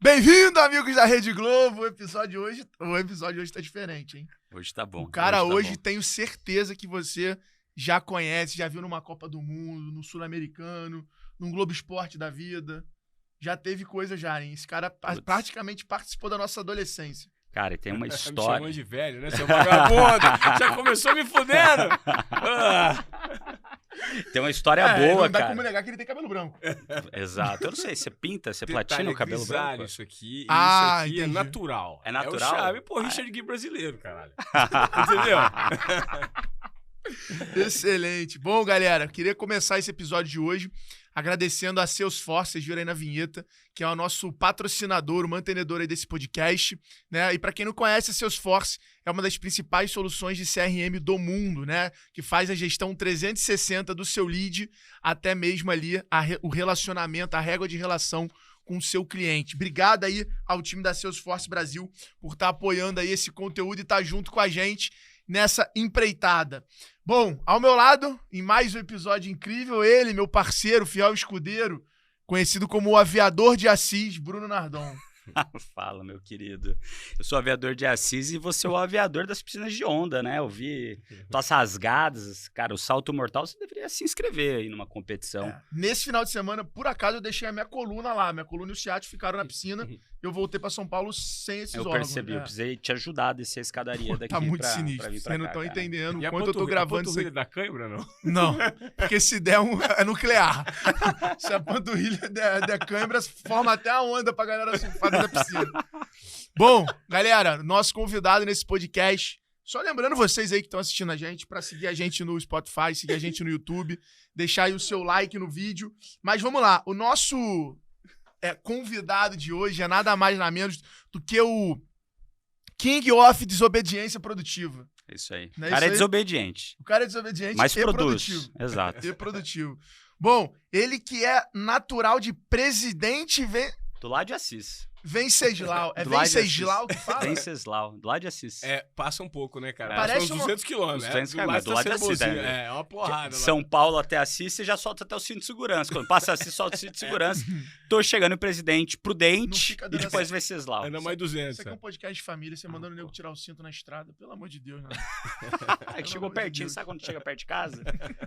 Bem-vindo, amigos da Rede Globo. O episódio hoje tá diferente, hein? Hoje tá bom. O cara hoje tenho certeza que você já conhece, já viu numa Copa do Mundo, no Sul-Americano, num Globo Esporte da vida. Já teve coisa já, hein? Esse cara praticamente participou da nossa adolescência. Cara, tem uma Me história... chamando de velho, né, seu vagabundo? Já começou me fudendo? Tem uma história boa, não dá cara. como negar que ele tem cabelo branco. Exato. Eu não sei, você pinta, você platina o cabelo branco? Isso aqui, entendi. é natural. É natural? É o chave, pô, Richard Gere brasileiro, caralho. Entendeu? Excelente. Bom, galera, queria começar esse episódio de hoje agradecendo a Salesforce, vocês viram aí na vinheta, que é o nosso patrocinador, o mantenedor aí desse podcast, né? E para quem não conhece, a Salesforce é uma das principais soluções de CRM do mundo, né? Que faz a gestão 360 do seu lead, até mesmo ali o relacionamento, a régua de relação com o seu cliente. Obrigado aí ao time da Salesforce Brasil por estar apoiando aí esse conteúdo e estar junto com a gente nessa empreitada. Bom, ao meu lado, em mais um episódio incrível, ele, meu parceiro, fiel escudeiro, conhecido como o aviador de Assis, Bruno Nardon. Fala, meu querido. Eu sou aviador de Assis e você é o aviador das piscinas de onda, né? Eu vi tuas rasgadas. Cara, o salto mortal, você deveria se inscrever aí numa competição. Nesse final de semana, por acaso, eu deixei a minha coluna lá. Minha coluna e o Ciati ficaram na piscina. Eu voltei pra São Paulo sem esses órgãos. Eu percebi, eu precisei te ajudar a descer a escadaria daqui tá muito pra sinistro. vir pra Vocês não cá, estão cara. entendendo E o quanto eu tô gravando isso aqui. da câimbra, não? Não, porque se der é nuclear. Se a panturrilha der câimbra, forma até a onda pra galera surfar da piscina. Bom, galera, nosso convidado nesse podcast, só lembrando vocês aí que estão assistindo a gente, pra seguir a gente no Spotify, seguir a gente no YouTube, deixar aí o seu like no vídeo. Mas vamos lá, o nosso convidado de hoje é nada mais nada menos do que o King of Desobediência Produtiva. É isso aí. Não é O cara isso é aí? desobediente. O cara é desobediente Mas e produz. produtivo. Exato. E produtivo. Bom, ele que é natural de Presidente Do lado de Assis. Venceslau. É Do lado de Venceslau que Assis. fala? Venceslau. Do lado de Assis. Passa um pouco, né, cara? Parece Passa uns 200 quilômetros. 200 quilômetros, do lado de Assis, né? É uma porrada. São Paulo até Assis, você já solta até o cinto de segurança. Quando passa Assis, solta o cinto de segurança. Tô chegando em Presidente Não Prudente fica e dando depois Venceslau. Anda mais 200. Isso aqui é um podcast de família, você mandando o nego tirar o cinto na estrada. Pelo amor de Deus, né? É que chegou amor de pertinho, Deus. sabe quando chega perto de casa?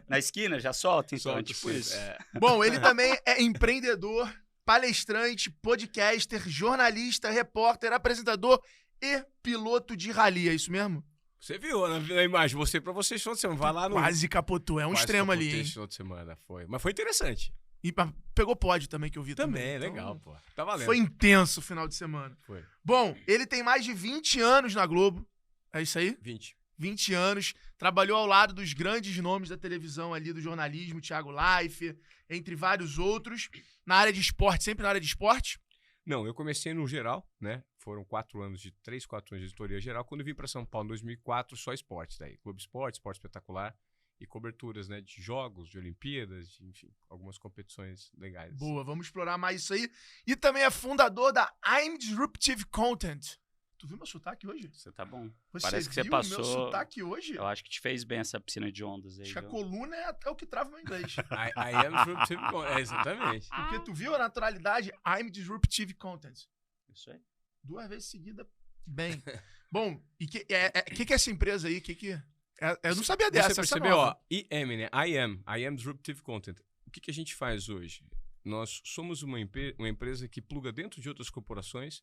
Na esquina, já solta, então é tipo isso. Bom, ele também é empreendedor, palestrante, podcaster, jornalista, repórter, apresentador e piloto de rally. É isso mesmo? Você viu na imagem, pra vocês, final de semana. Vai lá no... Quase capotou. É um Quase extremo ali, capotei hein? esse final de semana, foi. Mas foi interessante. E pegou pódio também, que eu vi Também, Então, legal, pô. Tá valendo. Foi intenso o final de semana. Foi. Bom, ele tem mais de 20 anos na Globo. É isso aí? 20. 20 anos. Trabalhou ao lado dos grandes nomes da televisão ali, do jornalismo, Thiago Leifert, entre vários outros. Na área de esporte, sempre na área de esporte? Não, eu comecei no geral, né? Foram 4 anos de 3, 4 anos de editoria geral. Quando eu vim para São Paulo em 2004, só esportes daí. Globo Esporte, Esporte Espetacular e coberturas, né? De jogos, de Olimpíadas, enfim, algumas competições legais. Boa, vamos explorar mais isso aí. E também é fundador da I'm Disruptive Content. Tu viu meu sotaque hoje? Você tá bom. Você Parece que você viu passou... meu sotaque hoje? Eu acho que te fez bem essa piscina de ondas aí. Acho que a viu? coluna é até o que trava o meu inglês. I am disruptive content. Exatamente. Porque tu viu a naturalidade? I'm Disruptive Content. Isso aí. 2 vezes seguida, bem. Bom, e que é essa empresa aí? Eu não sabia dessa. Você percebeu, ó, IM, né? I am Disruptive Content. O que a gente faz hoje? Nós somos uma empresa que pluga dentro de outras corporações.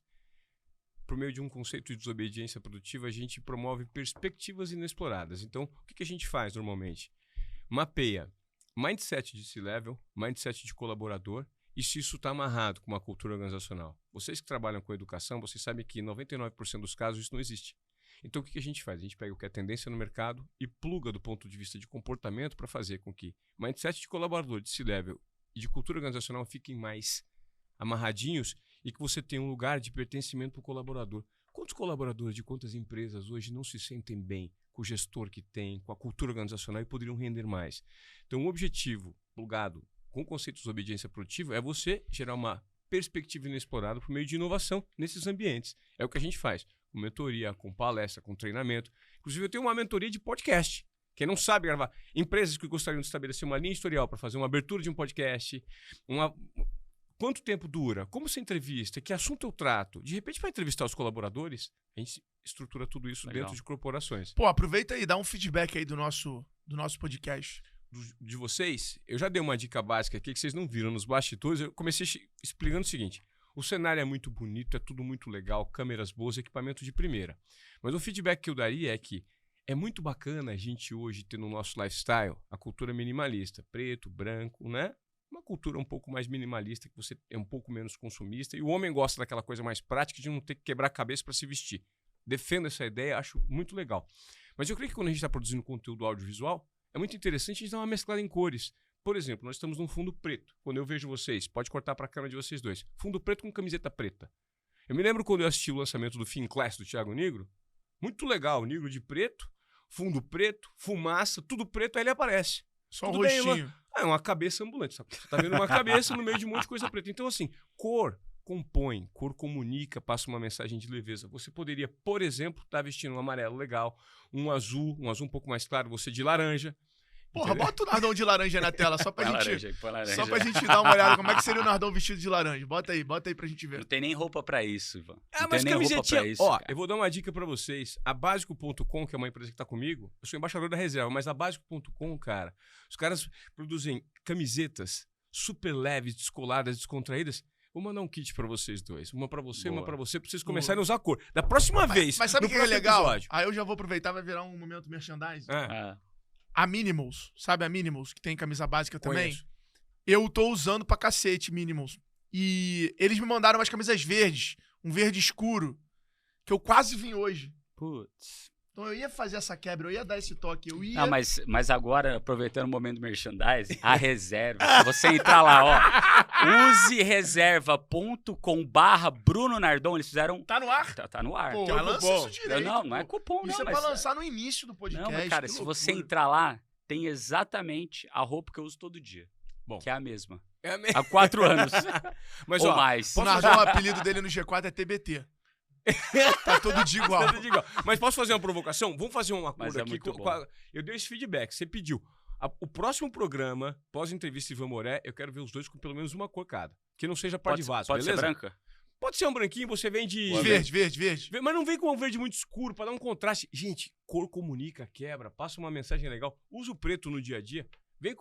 Por meio de um conceito de desobediência produtiva, a gente promove perspectivas inexploradas. Então, o que a gente faz normalmente? Mapeia mindset de C-level, mindset de colaborador, e se isso está amarrado com uma cultura organizacional. Vocês que trabalham com educação, vocês sabem que em 99% dos casos isso não existe. Então, o que a gente faz? A gente pega o que é tendência no mercado e pluga do ponto de vista de comportamento para fazer com que mindset de colaborador, de C-level e de cultura organizacional fiquem mais amarradinhos e que você tenha um lugar de pertencimento para o colaborador. Quantos colaboradores de quantas empresas hoje não se sentem bem com o gestor que tem, com a cultura organizacional e poderiam render mais? Então, o objetivo plugado com conceitos de obediência produtiva é você gerar uma perspectiva inexplorada por meio de inovação nesses ambientes. É o que a gente faz, com mentoria, com palestra, com treinamento. Inclusive, eu tenho uma mentoria de podcast. Quem não sabe gravar, empresas que gostariam de estabelecer uma linha editorial para fazer uma abertura de um podcast, Quanto tempo dura? Como você entrevista? Que assunto eu trato? De repente, para entrevistar os colaboradores, a gente estrutura tudo isso dentro de corporações. Pô, aproveita aí, dá um feedback aí do nosso podcast. De vocês, eu já dei uma dica básica aqui que vocês não viram nos bastidores. Eu comecei explicando o seguinte: o cenário é muito bonito, é tudo muito legal, câmeras boas, equipamento de primeira. Mas o feedback que eu daria é que é muito bacana a gente hoje ter no nosso lifestyle a cultura minimalista, preto, branco, né? Uma cultura um pouco mais minimalista, que você é um pouco menos consumista. E o homem gosta daquela coisa mais prática de não ter que quebrar a cabeça para se vestir. Defendo essa ideia, acho muito legal. Mas eu creio que quando a gente está produzindo conteúdo audiovisual, é muito interessante a gente dar uma mesclada em cores. Por exemplo, nós estamos num fundo preto. Quando eu vejo vocês, pode cortar para a câmera de vocês dois. Fundo preto com camiseta preta. Eu me lembro quando eu assisti o lançamento do Film Class do Thiago Nigro. Muito legal, Nigro de preto, fundo preto, fumaça, tudo preto, aí ele aparece. Só um Tudo bem, rostinho. é uma cabeça ambulante, sabe? Você tá vendo uma cabeça no meio de um monte de coisa preta. Então, assim, cor compõe, cor comunica, passa uma mensagem de leveza. Você poderia, por exemplo, estar vestindo um amarelo legal, um azul um pouco mais claro, você de laranja. Porra, bota o Nardão de laranja na tela, só pra gente. Põe laranja. Só pra gente dar uma olhada como é que seria o Nardão vestido de laranja. Bota aí pra gente ver. Não tem nem roupa pra isso, Ivan. Não Mas tem nem roupa camisetinha. pra isso. Ó, cara. eu vou dar uma dica pra vocês. A Básico.com, que é uma empresa que tá comigo, eu sou embaixador da reserva, mas a Básico.com, cara, os caras produzem camisetas super leves, descoladas, descontraídas. Vou mandar um kit pra vocês dois. Uma pra você, uma pra você, pra vocês começarem a usar cor. Da próxima vez. Mas sabe o no que é próximo legal? episódio. Aí eu já vou aproveitar, vai virar um momento merchandising. Ah, A Minimals, sabe a Minimals, que tem camisa básica também? conheço. Eu tô usando pra cacete Minimals. E eles me mandaram umas camisas verdes, um verde escuro, que eu quase vim hoje. Putz. Então eu ia fazer essa quebra, eu ia dar esse toque, eu ia... Não, mas agora, aproveitando o momento do merchandising, a reserva. Você entrar lá, ó. usereserva.com/Bruno Nardon. Eles fizeram. Tá no ar? Tá no ar. Pô, Tem um lança cupom. isso direito. Não é pô. cupom, não. Isso é mas, pra lançar no início do podcast. Não, mas, cara, que se você loucura. entrar lá, tem exatamente a roupa que eu uso todo dia. Bom. Que é a mesma. É mesmo. Há 4 anos. Mas, Ou ó, mais. O Nardão, o apelido dele no G4 é TBT. Tá todo dia igual. Tudo igual. Mas posso fazer uma provocação? Vamos fazer um Mas acordo é aqui. muito bom. Eu dei esse feedback, você pediu. O próximo programa, pós-entrevista Ivan Moré, eu quero ver os dois com pelo menos uma cor cada. Que não seja par de vaso, Pode ser beleza? branca? Pode ser um branquinho, você vem de... Verde. Mas não vem com um verde muito escuro, pra dar um contraste. Gente, cor comunica, quebra, passa uma mensagem legal. Usa o preto no dia a dia.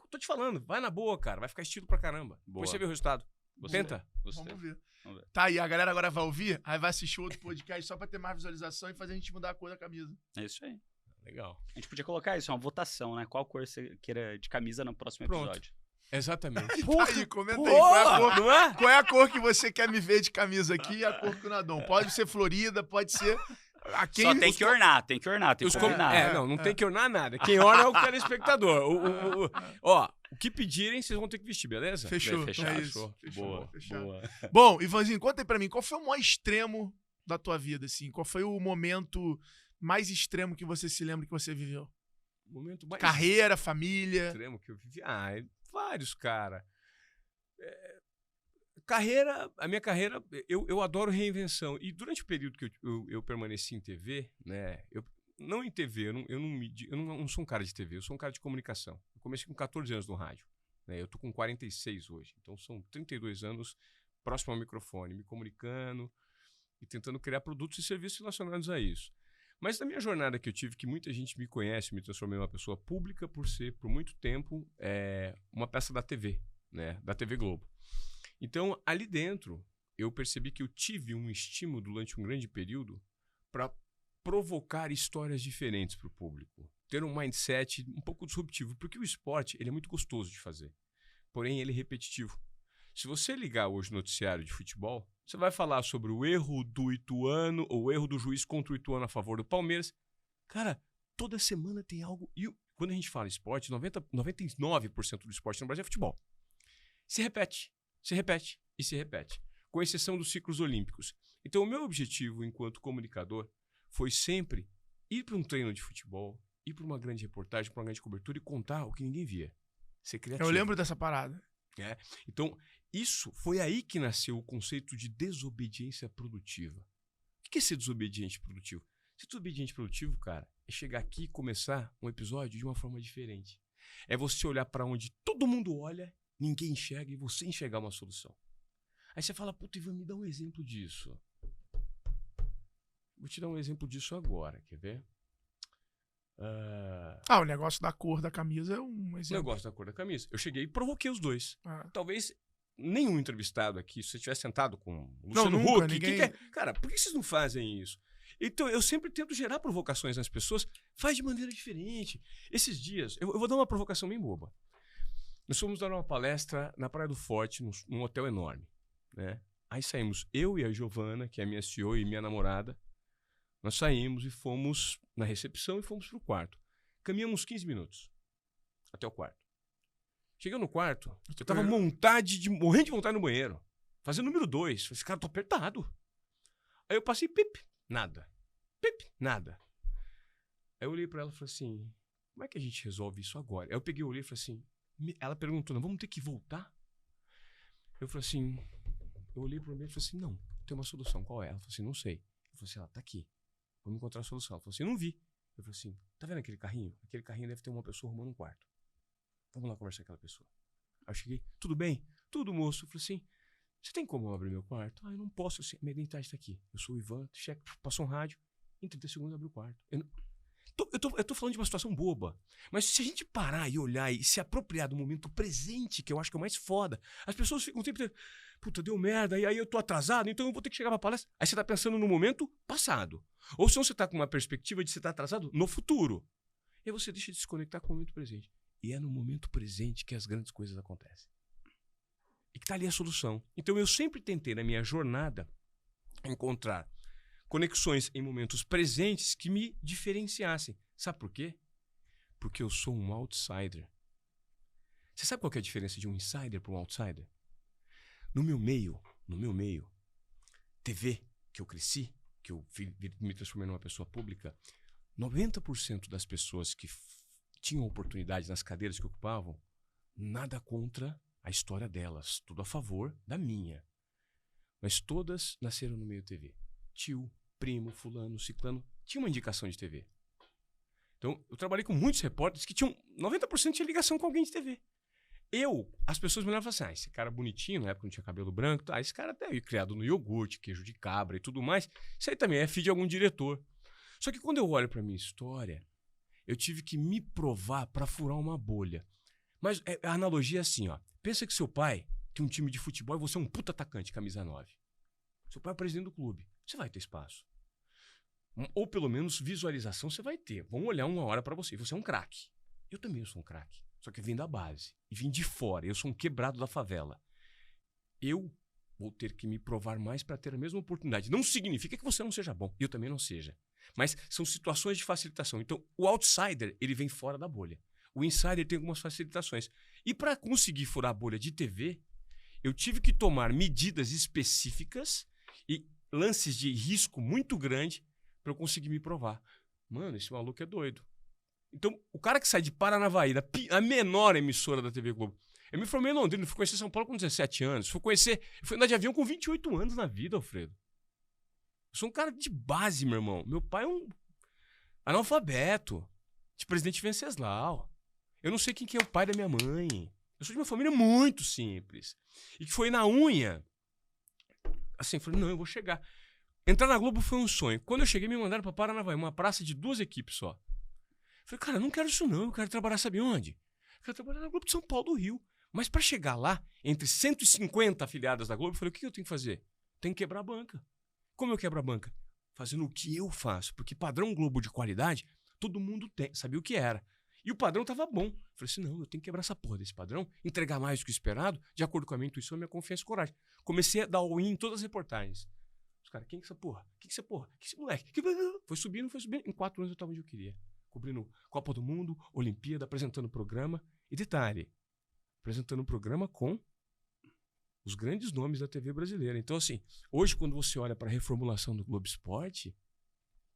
Tô te falando, vai na boa, cara. Vai ficar estilo pra caramba. Boa. Depois você vê o resultado. Gostei. Tenta. Gostei. Vamos ver. Vamos ver. Tá aí, a galera agora vai ouvir, aí vai assistir outro podcast só pra ter mais visualização e fazer a gente mudar a cor da camisa. É isso aí. Legal. A gente podia colocar isso, uma votação, né? Qual cor você queira de camisa no próximo Pronto. episódio. Exatamente. Tá aí, comenta aí. Qual é a cor? Não é? Qual é a cor que você quer me ver de camisa aqui e a cor do Nadon? Pode ser florida, pode ser... A quem Só tem que ornar, tem que combinar. Não tem que ornar nada. Quem orna é o telespectador. O que pedirem, vocês vão ter que vestir, beleza? Fechou. Fechado. É isso. Fechou. Boa, Fechado. boa. Bom, Ivanzinho, conta aí pra mim, qual foi o maior extremo da tua vida, assim? Qual foi o momento mais extremo que você se lembra que você viveu? O momento mais Carreira, família... extremo que eu vivi. Vários, cara. A minha carreira, eu adoro reinvenção. E durante o período que eu permaneci em TV, né? Não em TV, eu não sou um cara de TV, eu sou um cara de comunicação. Eu comecei com 14 anos no rádio. Né, eu tô com 46 hoje. Então são 32 anos próximo ao microfone, me comunicando e tentando criar produtos e serviços relacionados a isso. Mas na minha jornada que eu tive, que muita gente me conhece, me transformei em uma pessoa pública por ser, por muito tempo, uma peça da TV, né? Da TV Globo. Então, ali dentro, eu percebi que eu tive um estímulo durante um grande período para provocar histórias diferentes para o público. Ter um mindset um pouco disruptivo, porque o esporte ele é muito gostoso de fazer, porém ele é repetitivo. Se você ligar hoje no noticiário de futebol, você vai falar sobre o erro do Ituano, ou o erro do juiz contra o Ituano a favor do Palmeiras. Cara, toda semana tem algo... E quando a gente fala esporte, 99% do esporte no Brasil é futebol. Se repete e se repete, com exceção dos ciclos olímpicos. Então, o meu objetivo enquanto comunicador foi sempre ir para um treino de futebol, ir para uma grande reportagem, para uma grande cobertura e contar o que ninguém via. Ser criativo. Eu lembro dessa parada. Então, isso foi aí que nasceu o conceito de desobediência produtiva. O que é ser desobediente produtivo? Ser desobediente produtivo, cara, é chegar aqui e começar um episódio de uma forma diferente. É você olhar para onde todo mundo olha, ninguém enxerga e você enxergar uma solução. Aí você fala, puta, Ivan, me dá um exemplo disso. Vou te dar um exemplo disso agora, quer ver? O negócio da cor da camisa é um O exemplo. negócio da cor da camisa. Eu cheguei e provoquei os dois. Ah. Talvez nenhum entrevistado aqui, se você tivesse sentado com o Não, Luciano nunca, Huck, ninguém... cara, por que vocês não fazem isso? Então, eu sempre tento gerar provocações nas pessoas, faz de maneira diferente. Esses dias, eu vou dar uma provocação bem boba. Nós fomos dar uma palestra na Praia do Forte, num hotel enorme, né? Aí saímos, eu e a Giovana, que é a minha CEO e minha namorada, nós saímos e fomos na recepção e fomos pro quarto. Caminhamos 15 minutos até o quarto. Chegando no quarto, eu tava morrendo de vontade no banheiro. Fazendo número 2. Falei, cara, tô apertado. Aí eu passei, pip, nada. Pip, nada. Aí eu olhei pra ela e falei assim, como é que a gente resolve isso agora? Aí eu peguei, olhei e falei assim, ela perguntou, não, vamos ter que voltar? Eu falei assim, eu olhei pro meio e falei assim, não, tem uma solução, qual é? Ela falou assim, não sei. Eu falei assim, ela tá aqui, vamos encontrar a solução. Ela falou assim, eu não vi. Eu falei assim, tá vendo aquele carrinho? Aquele carrinho deve ter uma pessoa arrumando um quarto. Vamos lá conversar com aquela pessoa. Aí eu cheguei, tudo bem? Tudo, moço. Eu falei assim, você tem como eu abrir meu quarto? Eu não posso, assim, minha identidade tá aqui. Eu sou o Ivan, cheque, passou um rádio, em 30 segundos abriu o quarto. Eu tô falando de uma situação boba, mas se a gente parar e olhar e se apropriar do momento presente, que eu acho que é o mais foda, as pessoas ficam o tempo inteiro, puta, deu merda, e aí eu tô atrasado, então eu vou ter que chegar pra palestra. Aí você tá pensando no momento passado. Ou se você tá com uma perspectiva de você tá atrasado no futuro. E aí você deixa de se conectar com o momento presente. E é no momento presente que as grandes coisas acontecem. E que tá ali a solução. Então eu sempre tentei na minha jornada encontrar conexões em momentos presentes que me diferenciassem. Sabe por quê? Porque eu sou um outsider. Você sabe qual que é a diferença de um insider para um outsider? No meu meio, TV, que eu cresci, que eu me transformei numa pessoa pública, 90% das pessoas que tinham oportunidade nas cadeiras que ocupavam, nada contra a história delas, tudo a favor da minha. Mas todas nasceram no meio TV. Tio, primo, fulano, ciclano, tinha uma indicação de TV. Então, eu trabalhei com muitos repórteres que tinham 90% de ligação com alguém de TV. As pessoas me olhavam e falavam assim, esse cara bonitinho, na época não tinha cabelo branco, tá? Esse cara até criado no iogurte, queijo de cabra e tudo mais, isso aí também é filho de algum diretor. Só que quando eu olho pra minha história, eu tive que me provar pra furar uma bolha. Mas a analogia é assim, ó. Pensa que seu pai tem um time de futebol e você é um puta atacante, camisa 9. Seu pai é o presidente do clube. Você vai ter espaço. Ou pelo menos visualização você vai ter. Vão olhar uma hora pra você. Você é um craque. Eu também sou um craque. Só que eu vim da base. E vim de fora. Eu sou um quebrado da favela. Eu vou ter que me provar mais pra ter a mesma oportunidade. Não significa que você não seja bom. Eu também não seja. Mas são situações de facilitação. Então, o outsider, ele vem fora da bolha. O insider tem algumas facilitações. E para conseguir furar a bolha de TV, eu tive que tomar medidas específicas e lances de risco muito grande para eu conseguir me provar. Mano, esse maluco é doido. Então, o cara que sai de Paranavaí, a menor emissora da TV Globo. Eu me formei em Londrina, fui conhecer São Paulo com 17 anos. Fui andar de avião com 28 anos na vida, Alfredo. Eu sou um cara de base, meu irmão. Meu pai é um analfabeto, de presidente Venceslau. Eu não sei quem que é o pai da minha mãe. Eu sou de uma família muito simples. E que foi na unha. Assim, eu falei, não, eu vou chegar. Entrar na Globo foi um sonho. Quando eu cheguei, me mandaram pra Paranavaí, uma praça de 2 equipes só. Eu falei, cara, eu não quero isso não. Eu quero trabalhar, sabe onde? Eu quero trabalhar na Globo de São Paulo do Rio. Mas pra chegar lá, entre 150 afiliadas da Globo, eu falei, o que eu tenho que fazer? Tenho que quebrar a banca. Como eu quebro a banca? Fazendo o que eu faço. Porque padrão Globo de qualidade, todo mundo sabia o que era. E o padrão tava bom. Eu falei assim, não, eu tenho que quebrar essa porra desse padrão, entregar mais do que o esperado, de acordo com a minha intuição, minha confiança e coragem. Comecei a dar all-in em todas as reportagens. Os caras, quem que é essa porra? Quem que é essa porra? Quem é esse moleque? Foi subindo. Em 4 anos eu tava onde eu queria. Cobrindo Copa do Mundo, Olimpíada, apresentando o programa. E detalhe, apresentando o programa com os grandes nomes da TV brasileira. Então, assim, hoje quando você olha para a reformulação do Globo Esporte,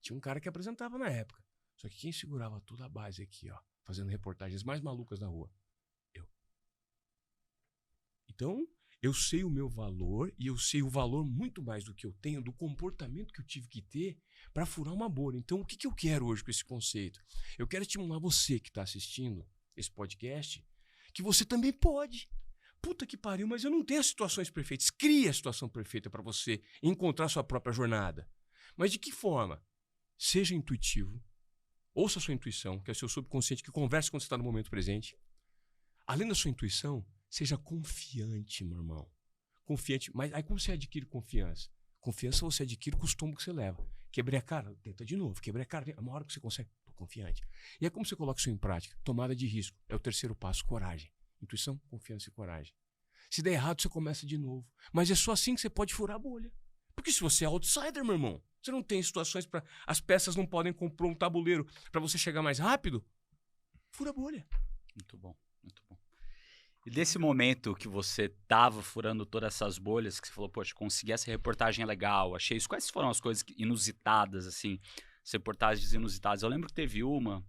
tinha um cara que apresentava na época. Só que quem segurava toda a base aqui, ó, fazendo reportagens mais malucas na rua? Eu. Então, eu sei o meu valor e eu sei o valor muito mais do que eu tenho, do comportamento que eu tive que ter para furar uma bolha. Então, o que eu quero hoje com esse conceito? Eu quero estimular você que está assistindo esse podcast, que você também pode. puta que pariu, mas eu não tenho as situações perfeitas. Cria a situação perfeita para você encontrar sua própria jornada. Mas de que forma? Seja intuitivo. Ouça a sua intuição, que é o seu subconsciente, que conversa quando você está no momento presente. Além da sua intuição, seja confiante, meu irmão. Confiante. Mas aí como você adquire confiança? Confiança você adquire com os tombos que você leva. Quebrei a cara, tenta de novo. Quebrei a cara, uma hora que você consegue, tô confiante. E aí como você coloca isso em prática? Tomada de risco. É o terceiro passo, coragem. Intuição, confiança e coragem. Se der errado, você começa de novo. Mas é só assim que você pode furar a bolha. Porque se você é outsider, meu irmão, você não tem situações para... As peças não podem comprar um tabuleiro para você chegar mais rápido, fura a bolha. Muito bom, muito bom. E desse momento que você tava furando todas essas bolhas, que você falou, poxa, consegui essa reportagem legal, achei isso. Quais foram as coisas inusitadas, assim, as reportagens inusitadas? Eu lembro que teve uma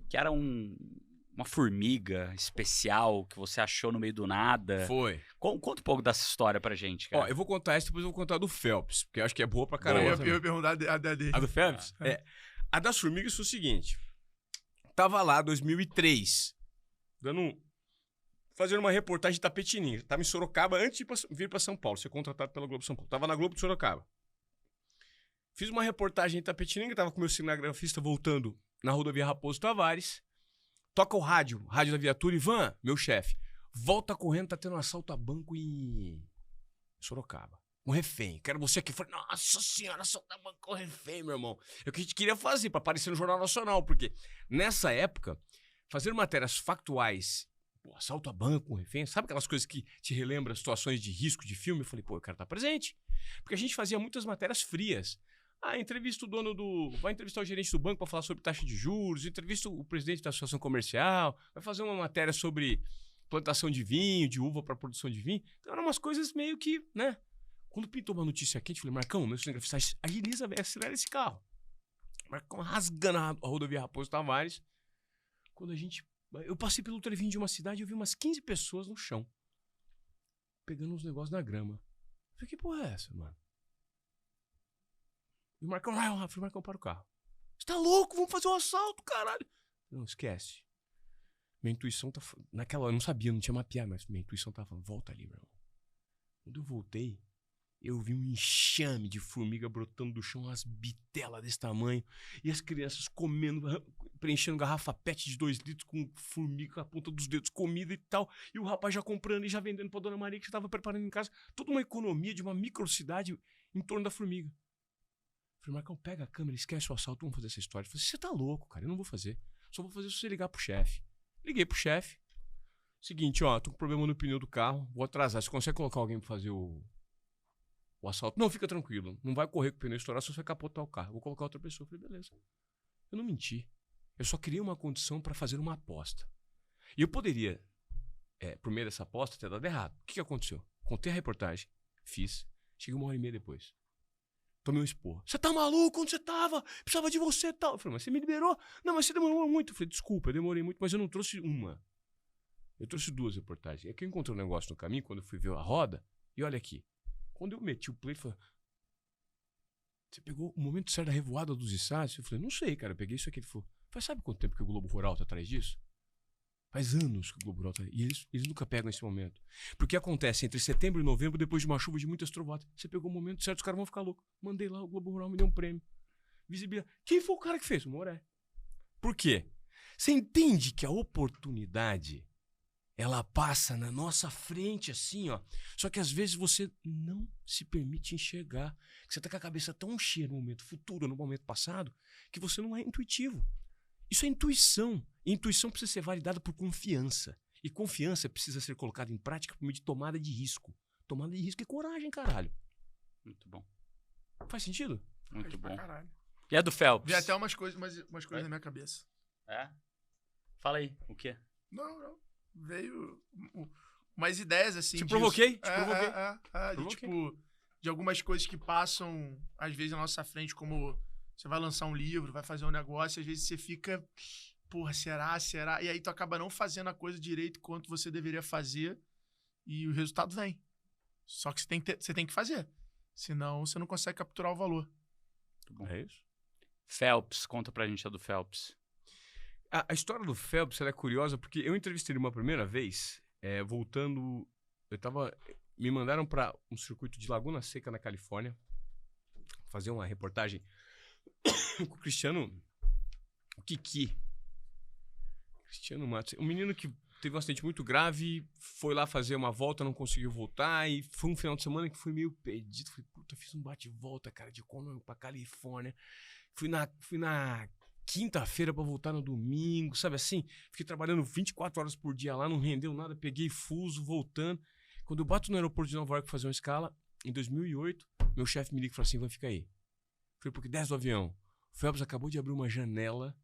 que era uma formiga especial que você achou no meio do nada. Foi. Conta um pouco dessa história pra gente, cara. Ó, eu vou contar essa, depois eu vou contar a do Phelps, porque eu acho que é boa pra caramba. Eu ia perguntar a dele. A do Phelps? É. A das formigas foi o seguinte. Tava lá, 2003, fazendo uma reportagem de Tapetininga. Tava em Sorocaba antes de vir pra São Paulo, ser contratado pela Globo São Paulo. Tava na Globo de Sorocaba. Fiz uma reportagem em Tapetininga, tava com meu cinegrafista voltando na rodovia Raposo Tavares. Toca o rádio da viatura, Ivan, meu chefe. Volta correndo, tá tendo um assalto a banco em Sorocaba. Um refém. Quero você aqui. Falei, nossa senhora, assalto a banco com refém, meu irmão. É o que a gente queria fazer pra aparecer no Jornal Nacional, porque nessa época, fazer matérias factuais, pô, assalto a banco com refém, sabe aquelas coisas que te relembram situações de risco de filme? Eu falei, pô, eu quero estar presente. Porque a gente fazia muitas matérias frias. Entrevista o dono vai entrevistar o gerente do banco para falar sobre taxa de juros, entrevista o presidente da associação comercial, vai fazer uma matéria sobre plantação de vinho, de uva para produção de vinho. Então eram umas coisas meio que, né? Quando pintou uma notícia quente, eu falei, Marcão, meu cinegrafista, agiliza, velho, acelera esse carro. Marcão rasgando a rodovia Raposo Tavares. Quando eu passei pelo trevinho de uma cidade, eu vi umas 15 pessoas no chão, pegando uns negócios na grama. Eu falei, que porra é essa, mano? E o Marcão, Marcão, para o carro. Você tá louco? Vamos fazer um assalto, caralho. Não, esquece. Minha intuição tá... Naquela hora, eu não sabia, não tinha mapeado, mas minha intuição tava falando, volta ali, meu irmão. Quando eu voltei, eu vi um enxame de formiga brotando do chão, umas bitelas desse tamanho, e as crianças comendo, preenchendo garrafa PET de 2 litros com formiga com a ponta dos dedos, comida e tal, e o rapaz já comprando e já vendendo pra Dona Maria, que já tava preparando em casa. Toda uma economia de uma microcidade em torno da formiga. Eu falei, Marcão, pega a câmera, esquece o assalto, vamos fazer essa história. Eu falei, você tá louco, cara, eu não vou fazer. Só vou fazer se você ligar pro chefe. Liguei pro chefe. Seguinte, ó, tô com problema no pneu do carro, vou atrasar. Você consegue colocar alguém pra fazer o assalto? Não, fica tranquilo. Não vai correr com o pneu estourar, só você vai capotar o carro. Vou colocar outra pessoa. Eu falei, beleza. Eu não menti. Eu só criei uma condição pra fazer uma aposta. E eu poderia, por meio dessa aposta, ter dado errado. O que aconteceu? Contei a reportagem, fiz. Cheguei 1h30 depois. Tomei um esporro. Você tá maluco? Onde você tava? Precisava de você e tal. Eu falei, mas você me liberou? Não, mas você demorou muito. Eu falei, desculpa, eu demorei muito, mas eu não trouxe uma. Eu trouxe 2 reportagens. É que eu encontrei um negócio no caminho, quando eu fui ver a roda, e olha aqui. Quando eu meti o play, falei, você pegou o momento certo da revoada dos içás? Eu falei, não sei, cara, eu peguei isso aqui. Ele falou, sabe quanto tempo que o Globo Rural tá atrás disso? Faz anos que o Globo Rural tá... E eles nunca pegam esse momento. Porque acontece entre setembro e novembro, depois de uma chuva de muitas trovoadas. Você pegou o momento certo, os caras vão ficar loucos. Mandei lá, o Globo Rural me deu um prêmio. Visibilidade. Quem foi o cara que fez? O Moré. Por quê? Você entende que a oportunidade, ela passa na nossa frente assim, ó. Só que às vezes você não se permite enxergar. Que você tá com a cabeça tão cheia no momento futuro, no momento passado, que você não é intuitivo. Isso é intuição. E intuição precisa ser validada por confiança. E confiança precisa ser colocada em prática por meio de tomada de risco. Tomada de risco é coragem, caralho. Muito bom. Faz sentido? Muito bom. Caralho. E a do Phelps? Vi até umas coisas na minha cabeça. É? Fala aí, o quê? Não. Veio umas ideias assim. Te disso. provoquei? Tipo, de algumas coisas que passam, às vezes, na nossa frente, como você vai lançar um livro, vai fazer um negócio, às vezes você fica, porra, será? E aí tu acaba não fazendo a coisa direito quanto você deveria fazer e o resultado vem. Só que você tem que fazer. Senão você não consegue capturar o valor. Muito bom. É isso? Phelps, conta pra gente a do Phelps. A história do Phelps ela é curiosa porque eu entrevistei ele uma primeira vez, voltando Me mandaram para um circuito de Laguna Seca, na Califórnia, fazer uma reportagem com o Cristiano Matos. Um menino que teve um acidente muito grave, foi lá fazer uma volta, não conseguiu voltar, e foi um final de semana que fui meio perdido. Falei, puta, fiz um bate-volta, cara, de Conroe pra Califórnia. Fui na quinta-feira pra voltar no domingo, sabe assim? Fiquei trabalhando 24 horas por dia lá, não rendeu nada, peguei fuso, voltando. Quando eu bato no aeroporto de Nova York pra fazer uma escala, em 2008, meu chefe me liga e fala assim, vai ficar aí. Falei, porque desce do avião. O Phelps acabou de abrir uma janela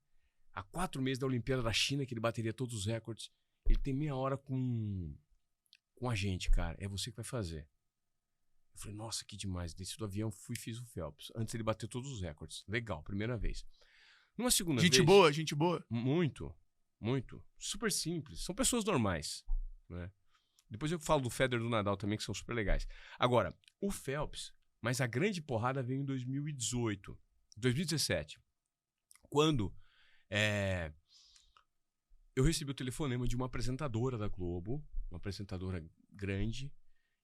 há 4 meses da Olimpíada da China, que ele bateria todos os recordes. Ele tem meia hora com a gente, cara. É você que vai fazer. Eu falei, nossa, que demais. Desci do avião, fui e fiz o Phelps. Antes ele bateu todos os recordes. Legal, primeira vez. Numa segunda vez... Gente boa. Muito, muito. Super simples. São pessoas normais, né? Depois eu falo do Federer e do Nadal também, que são super legais. Agora, o Phelps, mas a grande porrada veio em 2017. Quando eu recebi o telefonema de uma apresentadora da Globo, uma apresentadora grande,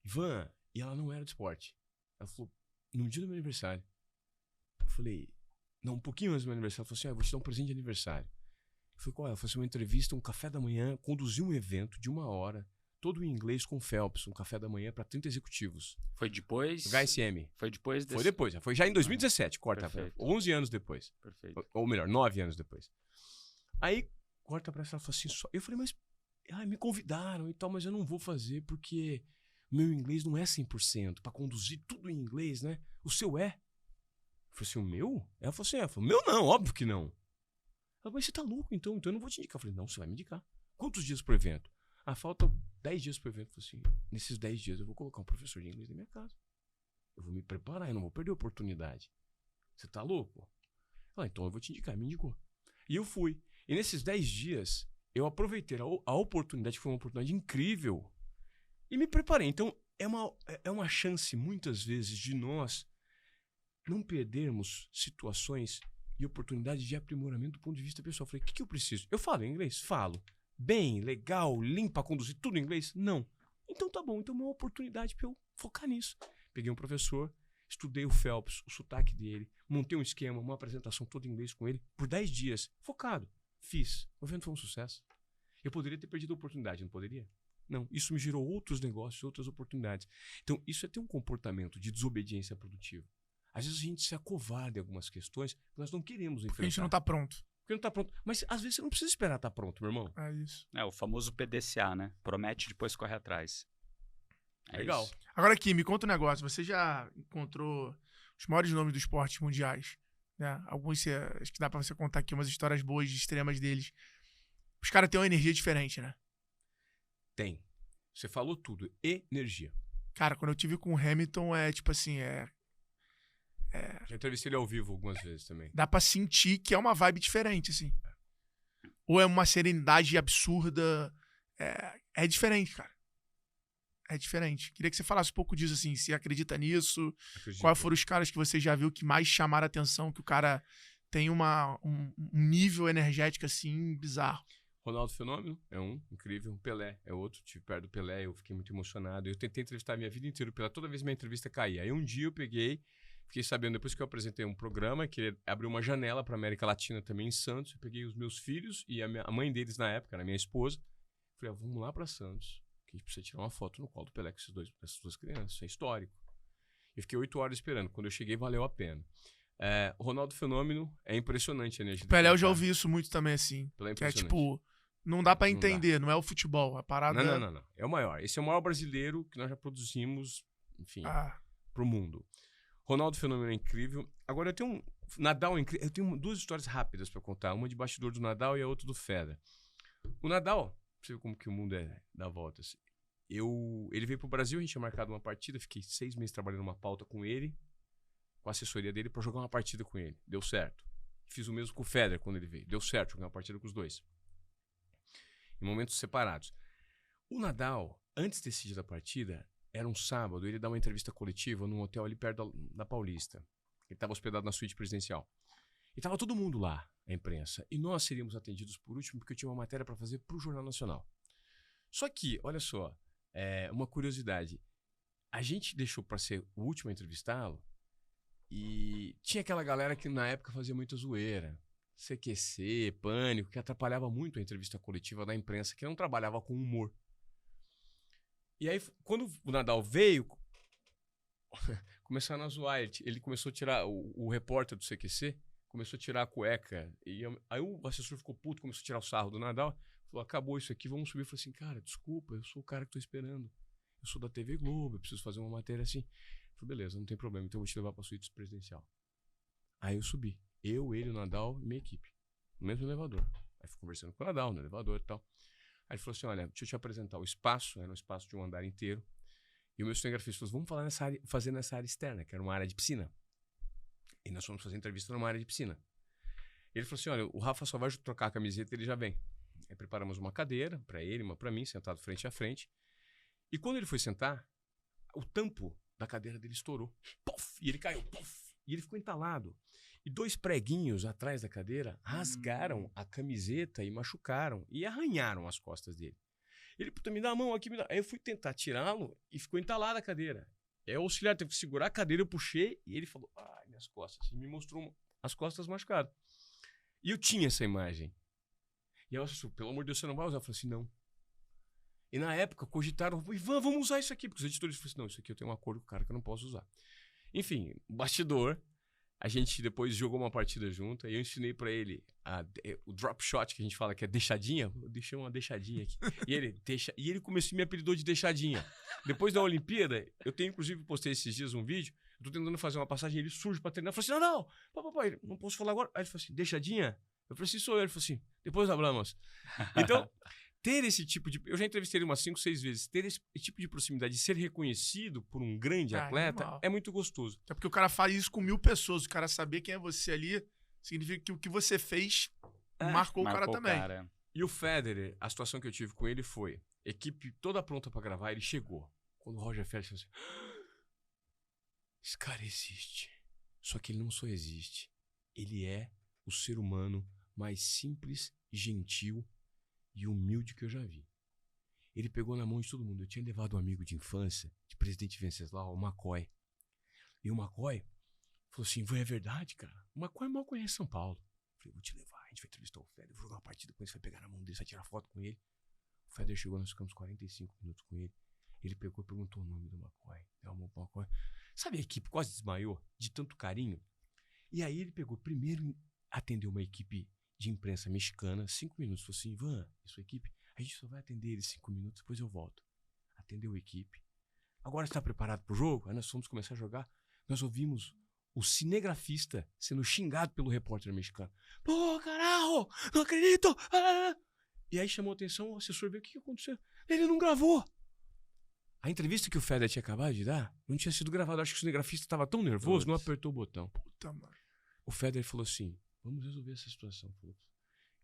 Ivan, e ela não era de esporte. Ela falou, no dia do meu aniversário. Eu falei, não, um pouquinho antes do meu aniversário. Ela falou assim, eu vou te dar um presente de aniversário. Eu falei, qual é? Ela falou assim, uma entrevista, um café da manhã, conduziu um evento de 1 hora, todo em inglês com o Phelps, um café da manhã para 30 executivos. Foi depois? O HSM. Foi depois desse... Foi depois, foi já em 2017, corta. Perfeito. 11 anos depois. Perfeito. Ou melhor, 9 anos depois. Aí, corta pra ela, ela falou assim, eu falei, mas me convidaram e tal, mas eu não vou fazer porque meu inglês não é 100%, pra conduzir tudo em inglês, né? O seu é? Eu falei assim, o meu? Ela falou assim, o meu não, óbvio que não. Ela falou, mas você tá louco então eu não vou te indicar. Eu falei, não, você vai me indicar. Quantos dias pro evento? Falta 10 dias pro evento. Eu falei assim, nesses 10 dias eu vou colocar um professor de inglês na minha casa. Eu vou me preparar, eu não vou perder a oportunidade. Você tá louco? Então eu vou te indicar. Me indicou. E eu fui. E nesses 10 dias, eu aproveitei a oportunidade, que foi uma oportunidade incrível, e me preparei. Então, é uma chance, muitas vezes, de nós não perdermos situações e oportunidades de aprimoramento do ponto de vista pessoal. Eu falei, o que eu preciso? Eu falo inglês? Falo. Bem, legal, limpa, conduzir tudo em inglês? Não. Então tá bom, então é uma oportunidade para eu focar nisso. Peguei um professor, estudei o Phelps, o sotaque dele, montei um esquema, uma apresentação toda em inglês com ele, por 10 dias, focado. Fiz. O evento foi um sucesso. Eu poderia ter perdido a oportunidade, não poderia? Não. Isso me gerou outros negócios, outras oportunidades. Então, isso é ter um comportamento de desobediência produtiva. Às vezes a gente se acovarda em algumas questões que nós não queremos enfrentar. Porque a gente não tá pronto. Porque não tá pronto. Mas às vezes você não precisa esperar estar pronto, meu irmão. É isso. É o famoso PDCA, né? Promete, depois corre atrás. Legal. Isso. Agora aqui, me conta um negócio. Você já encontrou os maiores nomes dos esportes mundiais, né? Alguns, acho que dá pra você contar aqui umas histórias boas, extremas deles. Os caras têm uma energia diferente, né? Tem. Você falou tudo. Energia. Cara, quando eu tive com o Hamilton, tipo assim, Já entrevistei ele ao vivo algumas vezes também. dá pra sentir que é uma vibe diferente, assim. Ou é uma serenidade absurda. É diferente, cara. É diferente. Queria que você falasse um pouco disso, assim. Se acredita nisso. Acredito. Quais foram os caras que você já viu que mais chamaram a atenção, que o cara tem um nível energético, assim, bizarro. Ronaldo Fenômeno é um, incrível. Pelé é outro. Estive perto do Pelé, eu fiquei muito emocionado. Eu tentei entrevistar a minha vida inteira o Pelé. Toda vez minha entrevista caía. Aí um dia eu fiquei sabendo, depois que eu apresentei um programa, que ele abriu uma janela para América Latina também em Santos. Eu peguei os meus filhos e a mãe deles na época, era minha esposa. Falei, vamos lá para Santos, que a gente precisa tirar uma foto no colo do Pelé com essas duas crianças. Isso é histórico. Eu fiquei 8 horas esperando. Quando eu cheguei, valeu a pena. O Ronaldo Fenômeno é impressionante a energia. O Pelé eu já ouvi isso muito também, assim. Pelé é Que é impressionante. tipo, não dá pra Não dá. entender, não é o futebol. A parada. Não. É o maior. Esse é o maior brasileiro que nós já produzimos, enfim, pro mundo. Ronaldo Fenômeno é incrível. Agora eu tenho Nadal é incrível. Eu tenho 2 histórias rápidas pra contar. Uma de bastidor do Nadal e a outra do Federer. O Nadal, pra você ver como que o mundo dá voltas. Ele veio pro Brasil, a gente tinha marcado uma partida, fiquei 6 meses trabalhando uma pauta com ele, com a assessoria dele, pra jogar uma partida com ele. Deu certo. Fiz o mesmo com o Federer quando ele veio. Deu certo, jogar uma partida com os dois. Em momentos separados. O Nadal, antes desse dia da partida, era um sábado, ele dá uma entrevista coletiva num hotel ali perto da Paulista. Ele estava hospedado na suíte presidencial. E estava todo mundo lá, a imprensa. E nós seríamos atendidos por último, porque eu tinha uma matéria para fazer para o Jornal Nacional. Só que, olha só, Uma curiosidade. A gente deixou pra ser o último a entrevistá-lo e tinha aquela galera que na época fazia muita zoeira. CQC, Pânico, que atrapalhava muito a entrevista coletiva da imprensa, que não trabalhava com humor. E aí, quando o Nadal veio, começaram a zoar. Ele começou a tirar, o repórter do CQC começou a tirar a cueca. Aí o assessor ficou puto, começou a tirar o sarro do Nadal. Falou, acabou isso aqui, vamos subir. Eu falei assim, cara, desculpa, eu sou o cara que tô esperando. Eu sou da TV Globo, eu preciso fazer uma matéria assim. Eu falei, beleza, não tem problema, então eu vou te levar pra suíte presidencial. Aí eu subi. Eu, ele, o Nadal e minha equipe. No mesmo elevador. Aí fui conversando com o Nadal no elevador e tal. Aí ele falou assim, olha, deixa eu te apresentar o espaço. Era um espaço de um andar inteiro. E o meu cinegrafista falou, vamos fazer nessa área externa, que era uma área de piscina. E nós fomos fazer entrevista numa área de piscina. Ele falou assim, olha, o Rafa só vai trocar a camiseta e ele já vem. Aí preparamos uma cadeira pra ele, uma pra mim, sentado frente a frente. E quando ele foi sentar, o tampo da cadeira dele estourou. Puff! E ele caiu. Puff! E ele ficou entalado. E 2 preguinhos atrás da cadeira rasgaram a camiseta e machucaram. E arranharam as costas dele. Ele, puta, me dá a mão aqui, me dá. Aí eu fui tentar tirá-lo e ficou entalada a cadeira. Aí o auxiliar teve que segurar a cadeira, eu puxei e ele falou, ai, minhas costas. E me mostrou as costas machucadas. E eu tinha essa imagem. E aí eu disse, pelo amor de Deus, você não vai usar? Eu falei assim, não. E na época cogitaram, Ivan, vamos usar isso aqui. Porque os editores falaram assim, não, isso aqui eu tenho um acordo com o cara que eu não posso usar. Enfim, bastidor. A gente depois jogou uma partida junto. E eu ensinei pra ele o drop shot, que a gente fala que é deixadinha. Eu deixei uma deixadinha aqui. E ele começou, me apelidou de deixadinha. Depois da Olimpíada, eu tenho inclusive postei esses dias um vídeo. Eu tô tentando fazer uma passagem, ele surge pra treinar. Eu falei assim, não, papai, não posso falar agora. Aí ele falou assim, deixadinha? Eu falei assim, sou eu. Ele falou assim, depois hablamos. Então, ter esse tipo de... Eu já entrevistei ele umas 5, 6 vezes. Ter esse tipo de proximidade, de ser reconhecido por um grande atleta, é muito gostoso. Até porque o cara faz isso com 1000 pessoas. O cara saber quem é você ali, significa que o que você fez marcou o cara também. E o Federer, a situação que eu tive com ele foi, equipe toda pronta pra gravar, ele chegou. Quando o Roger Federer falou assim, esse cara existe. Só que ele não só existe. Ele é o ser humano mais simples, gentil e humilde que eu já vi. Ele pegou na mão de todo mundo. Eu tinha levado um amigo de infância, de Presidente Venceslau, o McCoy. E o McCoy falou assim, é verdade, cara? O McCoy mal conhece São Paulo. Eu falei, vou te levar, a gente vai entrevistar o Federer, vou jogar uma partida com ele, você vai pegar na mão dele, você vai tirar foto com ele. O Federer chegou, nós ficamos 45 minutos com ele. Ele pegou e perguntou o nome do McCoy. Deu a mão pro McCoy. Sabe, a equipe quase desmaiou de tanto carinho. E aí ele pegou, primeiro atendeu uma equipe de imprensa mexicana, 5 minutos. Falou assim, Ivan, e sua equipe? A gente só vai atender eles 5 minutos, depois eu volto. Atendeu a equipe. Agora está preparado pro jogo? Aí nós fomos começar a jogar. Nós ouvimos o cinegrafista sendo xingado pelo repórter mexicano. Pô, caralho, não acredito! E aí chamou a atenção, o assessor veio, o que aconteceu? Ele não gravou. A entrevista que o Federer tinha acabado de dar não tinha sido gravada. Acho que o cinegrafista estava tão nervoso, não apertou o botão. Puta, mano. O Federer falou assim, vamos resolver essa situação.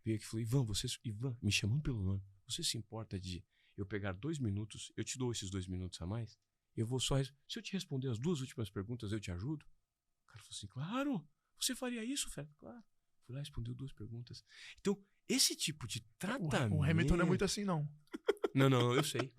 Veio aqui e falou, Ivan, me chamando pelo nome, você se importa de eu pegar 2 minutos, eu te dou esses 2 minutos a mais? Eu vou só... Se eu te responder as 2 últimas perguntas, eu te ajudo? O cara falou assim, claro, você faria isso, Federer? Claro. Fui lá e respondeu 2 perguntas. Então, esse tipo de tratamento... O Hamilton não é muito assim, não. Não, eu sei.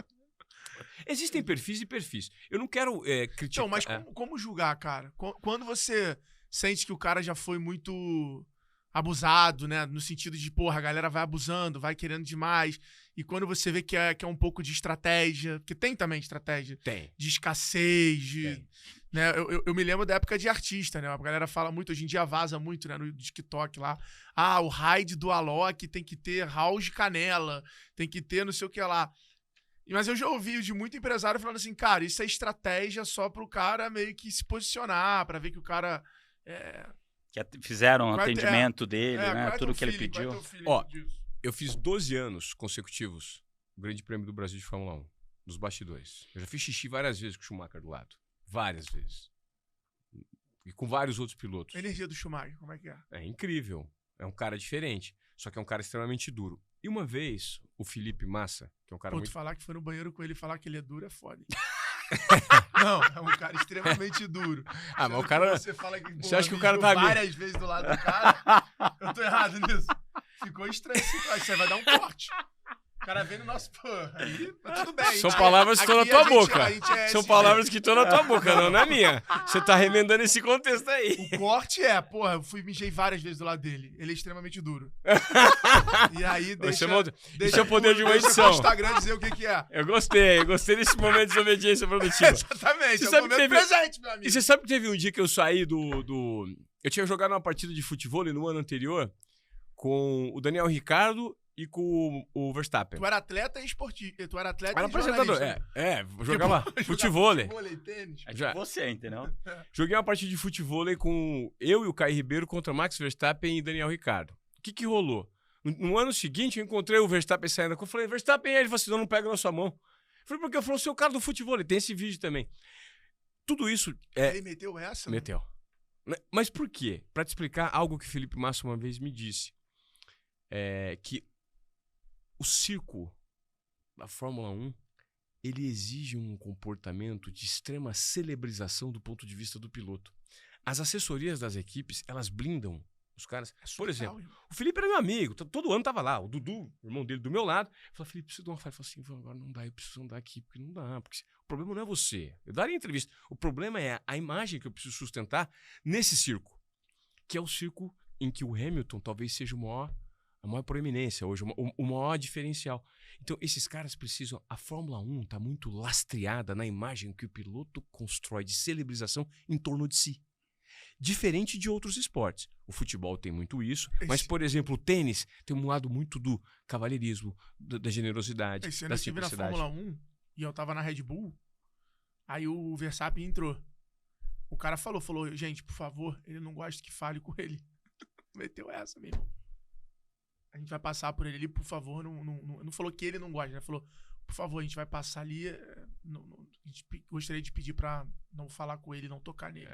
Existem perfis e perfis. Eu não quero criticar... Então, mas como julgar, cara? Quando você sente que o cara já foi muito abusado, né? No sentido de, porra, a galera vai abusando, vai querendo demais. E quando você vê que é um pouco de estratégia, porque tem também estratégia. Tem. De escassez, né? Eu me lembro da época de artista, né? A galera fala muito, hoje em dia vaza muito, né? No TikTok lá. O raid do Alok tem que ter house de canela, tem que ter não sei o que lá. Mas eu já ouvi de muito empresário falando assim, cara, isso é estratégia só pro cara meio que se posicionar, pra ver que o cara... Que fizeram o atendimento dele, né? Tudo que ele pediu. Ó, eu fiz 12 anos consecutivos o Grande Prêmio do Brasil de Fórmula 1, nos bastidores. Eu já fiz xixi várias vezes com o Schumacher do lado. Várias vezes. E com vários outros pilotos. A energia do Schumacher, como é que é? É incrível. É um cara diferente. Só que é um cara extremamente duro. E uma vez, o Felipe Massa, que é um cara muito... falar que foi no banheiro com ele e falar que ele é duro é foda. Não, é um cara extremamente duro. Mas o cara... Você fala que, você acha que o cara tá várias vezes do lado do cara? Eu tô errado nisso. Ficou estranho esse cara. Você vai dar um corte. O cara vem no nosso... Pô, aí tá tudo bem. São palavras que estão na tua boca. São assim, palavras que estão na tua boca, não na minha. Você tá remendando esse contexto aí. O corte porra, eu mijei várias vezes do lado dele. Ele é extremamente duro. E aí deixa o poder de uma deixa edição. pro Instagram dizer o que é. Eu gostei desse momento de desobediência produtiva. Exatamente, Você é o sabe que momento presente, meu amigo. E você sabe que teve um dia que eu saí do... Eu tinha jogado uma partida de futebol no ano anterior com o Daniel Ricciardo e com o Verstappen. Tu era atleta e esportivo. Tu era atleta Era e apresentador. Jogava futebol. Vôlei, tênis. É tipo você, entendeu? Joguei uma partida de futebol com eu e o Caio Ribeiro contra Max Verstappen e Daniel Ricciardo. O que rolou? No ano seguinte, eu encontrei o Verstappen saindo. Eu falei, Verstappen, ele falou assim, não pega na sua mão. Eu falei, porque eu falei, você é o cara do futebol, tem esse vídeo também. Tudo isso Ele meteu essa? Meteu. Mas por quê? Pra te explicar algo que o Felipe Massa uma vez me disse. Que o circo da Fórmula 1, ele exige um comportamento de extrema celebrização do ponto de vista do piloto. As assessorias das equipes, elas blindam os caras. Por exemplo, o Felipe era meu amigo, todo ano tava lá, o Dudu, o irmão dele, do meu lado. Eu falei, Felipe, preciso de uma falha. Ele falou assim, agora não dá, eu preciso andar aqui, porque não dá. Porque o problema não é você. Eu daria entrevista. O problema é a imagem que eu preciso sustentar nesse circo, que é o circo em que o Hamilton talvez seja a maior proeminência hoje, o maior diferencial. Então, esses caras precisam... A Fórmula 1 tá muito lastreada na imagem que o piloto constrói de celebrização em torno de si. Diferente de outros esportes. O futebol tem muito isso, mas, por exemplo, o tênis tem um lado muito do cavalheirismo, da generosidade, Esse ano da eu estive na simplicidade. Fórmula 1 e eu tava na Red Bull, aí o Verstappen entrou. O cara falou, gente, por favor, ele não gosta que fale com ele. Meteu essa mesmo. A gente vai passar por ele ali, por favor, não falou que ele não gosta, né? Falou, por favor, a gente vai passar ali, a gente gostaria de pedir pra não falar com ele, não tocar nele.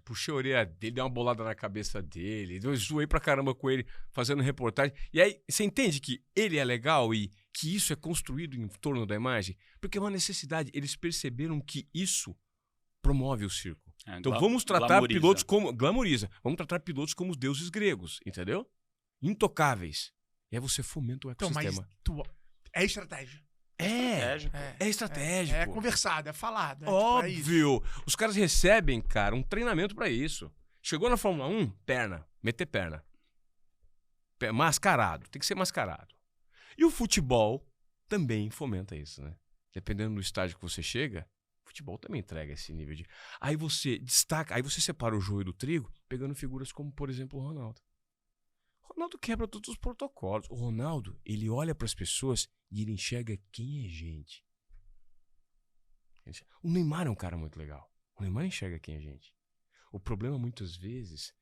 Puxei a orelha dele, dei uma bolada na cabeça dele, eu zoei pra caramba com ele, fazendo reportagem. E aí, você entende que ele é legal e que isso é construído em torno da imagem? Porque é uma necessidade, eles perceberam que isso promove o circo. Então vamos tratar pilotos como... Glamoriza. Vamos tratar pilotos como os deuses gregos, entendeu? Intocáveis. E aí você fomenta o ecossistema. Então, mas é estratégia. É estratégico. É conversado, é falado. Óbvio. Os caras recebem, cara, um treinamento pra isso. Chegou na Fórmula 1, perna. Meter perna. Mascarado. Tem que ser mascarado. E o futebol também fomenta isso, né? Dependendo do estágio que você chega, o futebol também entrega esse nível de... Aí você destaca, aí você separa o joio do trigo, pegando figuras como, por exemplo, o Ronaldo. O Ronaldo quebra todos os protocolos. O Ronaldo, ele olha para as pessoas e ele enxerga quem é gente. O Neymar é um cara muito legal. O Neymar enxerga quem é gente. O problema, muitas vezes,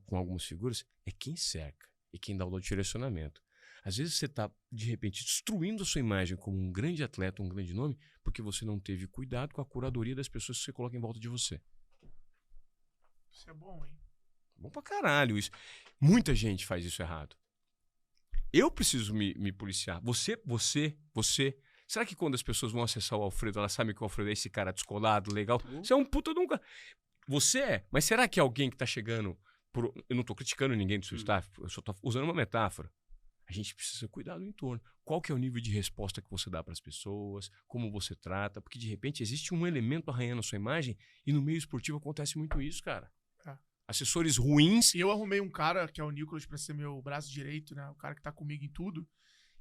com algumas figuras, é quem cerca e quem dá o direcionamento. Às vezes você está, de repente, destruindo a sua imagem como um grande atleta, um grande nome, porque você não teve cuidado com a curadoria das pessoas que você coloca em volta de você. Isso é bom, hein? Bom pra caralho isso. Muita gente faz isso errado. Eu preciso me policiar. Você. Será que quando as pessoas vão acessar o Alfredo, elas sabem que o Alfredo é esse cara descolado, legal? Você é um puta de um cara. Você é. Mas será que alguém que tá chegando... Eu não tô criticando ninguém do seu staff. Eu só tô usando uma metáfora. A gente precisa cuidar do entorno. Qual que é o nível de resposta que você dá para as pessoas? Como você trata? Porque, de repente, existe um elemento arranhando a sua imagem e no meio esportivo acontece muito isso, cara. Assessores ruins. E eu arrumei um cara, que é o Nicolas, pra ser meu braço direito, né? O cara que tá comigo em tudo.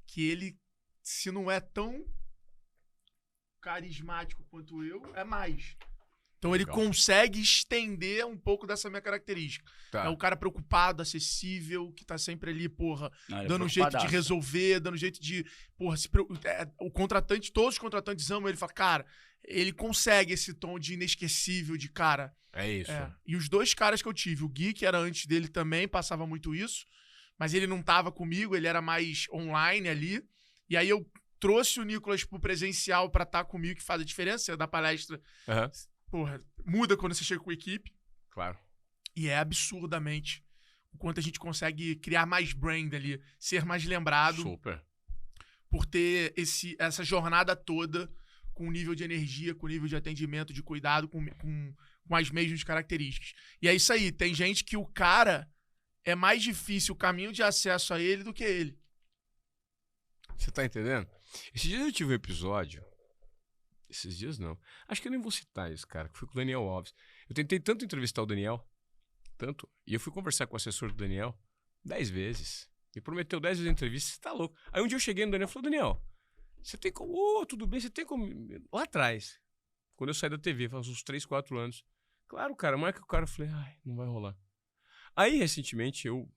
Que ele, se não é tão carismático quanto eu, é mais. Então ele consegue estender um pouco dessa minha característica. Tá. É o cara preocupado, acessível, que tá sempre ali, dando um jeito de resolver, dando um jeito de... o contratante, todos os contratantes amam ele. Fala, cara, ele consegue esse tom de inesquecível, de cara... É isso. E os dois caras que eu tive, o Gui, que era antes dele também, passava muito isso, mas ele não tava comigo, ele era mais online ali. E aí eu trouxe o Nicolas pro presencial pra estar comigo, que faz a diferença da palestra. Muda quando você chega com a equipe. Claro. E é absurdamente o quanto a gente consegue criar mais brand ali, ser mais lembrado. Super. Por ter essa jornada toda com nível de energia, com nível de atendimento, de cuidado, com as mesmas características. E é isso aí, tem gente que o cara é mais difícil o caminho de acesso a ele do que ele. Você tá entendendo? Esses dias eu tive um episódio. Esses dias não. Acho que eu nem vou citar esse cara, que foi com o Daniel Alves. Eu tentei tanto entrevistar o Daniel, tanto, e eu fui conversar com o assessor do Daniel 10 vezes. Me prometeu 10 vezes a entrevista, você tá louco. Aí um dia eu cheguei no Daniel e falei, Daniel, você tem como... Ô, tudo bem, você tem como... Lá atrás, quando eu saí da TV, faz uns 3, 4 anos. Claro, cara, marca o cara. Eu falei, ai, não vai rolar. Aí, recentemente, eu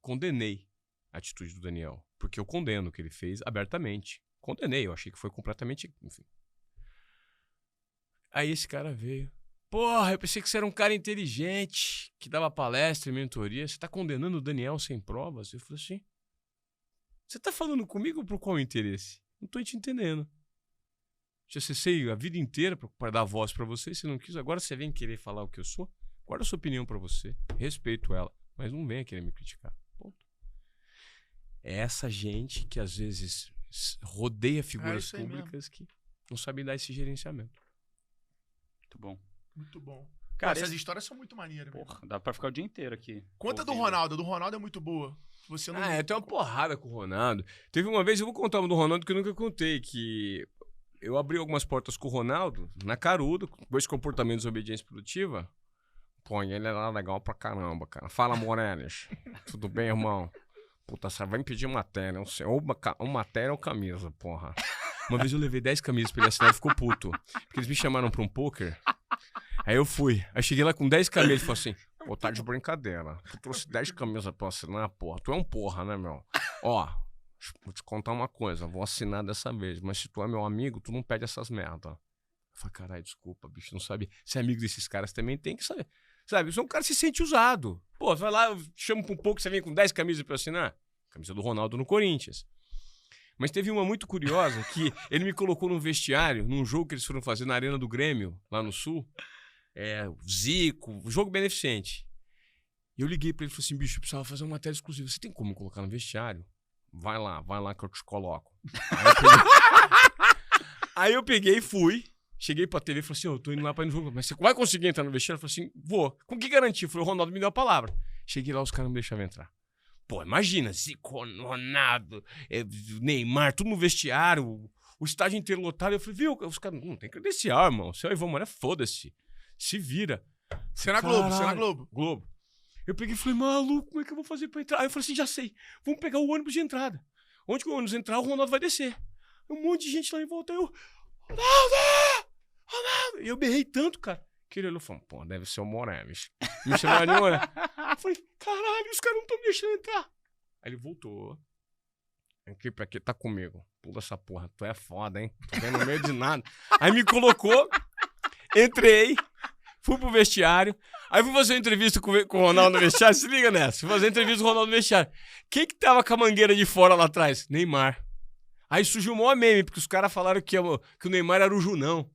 condenei a atitude do Daniel. Porque eu condeno o que ele fez abertamente. Condenei, eu achei que foi completamente... Enfim. Aí esse cara veio. Porra, eu pensei que você era um cara inteligente, que dava palestra e mentoria. Você tá condenando o Daniel sem provas? Eu falei assim, você tá falando comigo por qual interesse? Não tô te entendendo. Já cessei a vida inteira para dar voz para você, você não quis. Agora você vem querer falar o que eu sou? Guarda a sua opinião para você. Respeito ela, mas não venha querer me criticar. Ponto. É essa gente que às vezes rodeia figuras públicas que não sabem dar esse gerenciamento. Muito bom. Muito bom. Cara, essas histórias são muito maneiras. Porra, dá pra ficar o dia inteiro aqui. Conta do Ronaldo. Do Ronaldo é muito boa. Você não... Tem uma porrada com o Ronaldo. Teve uma vez, eu vou contar uma do Ronaldo que eu nunca contei, que eu abri algumas portas com o Ronaldo, na caruda, com 2 comportamentos de obediência produtiva. Pô, ele era legal pra caramba, cara. Fala, Morenes. Tudo bem, irmão? Puta, você vai me pedir matéria. Ou matéria ou camisa, porra. Uma vez eu levei 10 camisas pra ele assinar e ficou puto. Porque eles me chamaram pra um poker. Aí eu fui. Aí cheguei lá com 10 camisas e falei assim, pô, tá de brincadeira. Tu trouxe 10 camisas pra assinar, porra. Tu é um porra, né, meu? Ó, vou te contar uma coisa. Vou assinar dessa vez. Mas se tu é meu amigo, tu não pede essas merda. Eu falei, caralho, desculpa, bicho. Não sabe. Ser amigo desses caras também tem que saber. Sabe, um cara se sente usado. Pô, você vai lá, eu chamo pra um pouco, você vem com 10 camisas pra assinar. Camisa do Ronaldo no Corinthians. Mas teve uma muito curiosa que ele me colocou num vestiário, num jogo que eles foram fazer na Arena do Grêmio, lá no Sul. Zico, jogo beneficente. E eu liguei pra ele e falei assim, bicho, eu precisava fazer uma matéria exclusiva. Você tem como me colocar no vestiário? Vai lá que eu te coloco. Aí eu peguei e fui. Cheguei pra TV e falei assim, eu tô indo lá pra ir no jogo. Mas você vai conseguir entrar no vestiário? Eu falei assim, vou. Com que garantia? Eu falei, o Ronaldo me deu a palavra. Cheguei lá, os caras não me deixavam entrar. Pô, imagina, Zico, Ronaldo, Neymar, tudo no vestiário, o estádio inteiro lotado. Eu falei, viu, os caras, não tem credencial, irmão. Você é o Ivan Moreira, foda-se. Se vira. Você é na Globo, você é na Globo. Globo. Eu peguei e falei, maluco, como é que eu vou fazer pra entrar? Aí eu falei assim, já sei, vamos pegar o ônibus de entrada. Onde que o ônibus entrar, o Ronaldo vai descer. Um monte de gente lá em volta, eu, Ronaldo! E eu berrei tanto, cara, que ele olhou e falou, pô, deve ser o Moreves. Me chamaram de Moreves. Eu falei, caralho, os caras não estão me deixando entrar. Aí ele voltou. A equipe aqui tá comigo. Pula essa porra, tu é foda, hein? Tô vendo no meio de nada. Aí me colocou, entrei, fui pro vestiário. Aí fui fazer uma entrevista com o Ronaldo no vestiário. Se liga nessa. Fui fazer uma entrevista com o Ronaldo no vestiário. Quem que tava com a mangueira de fora lá atrás? Neymar. Aí surgiu o maior meme, porque os caras falaram que o Neymar era o Junão.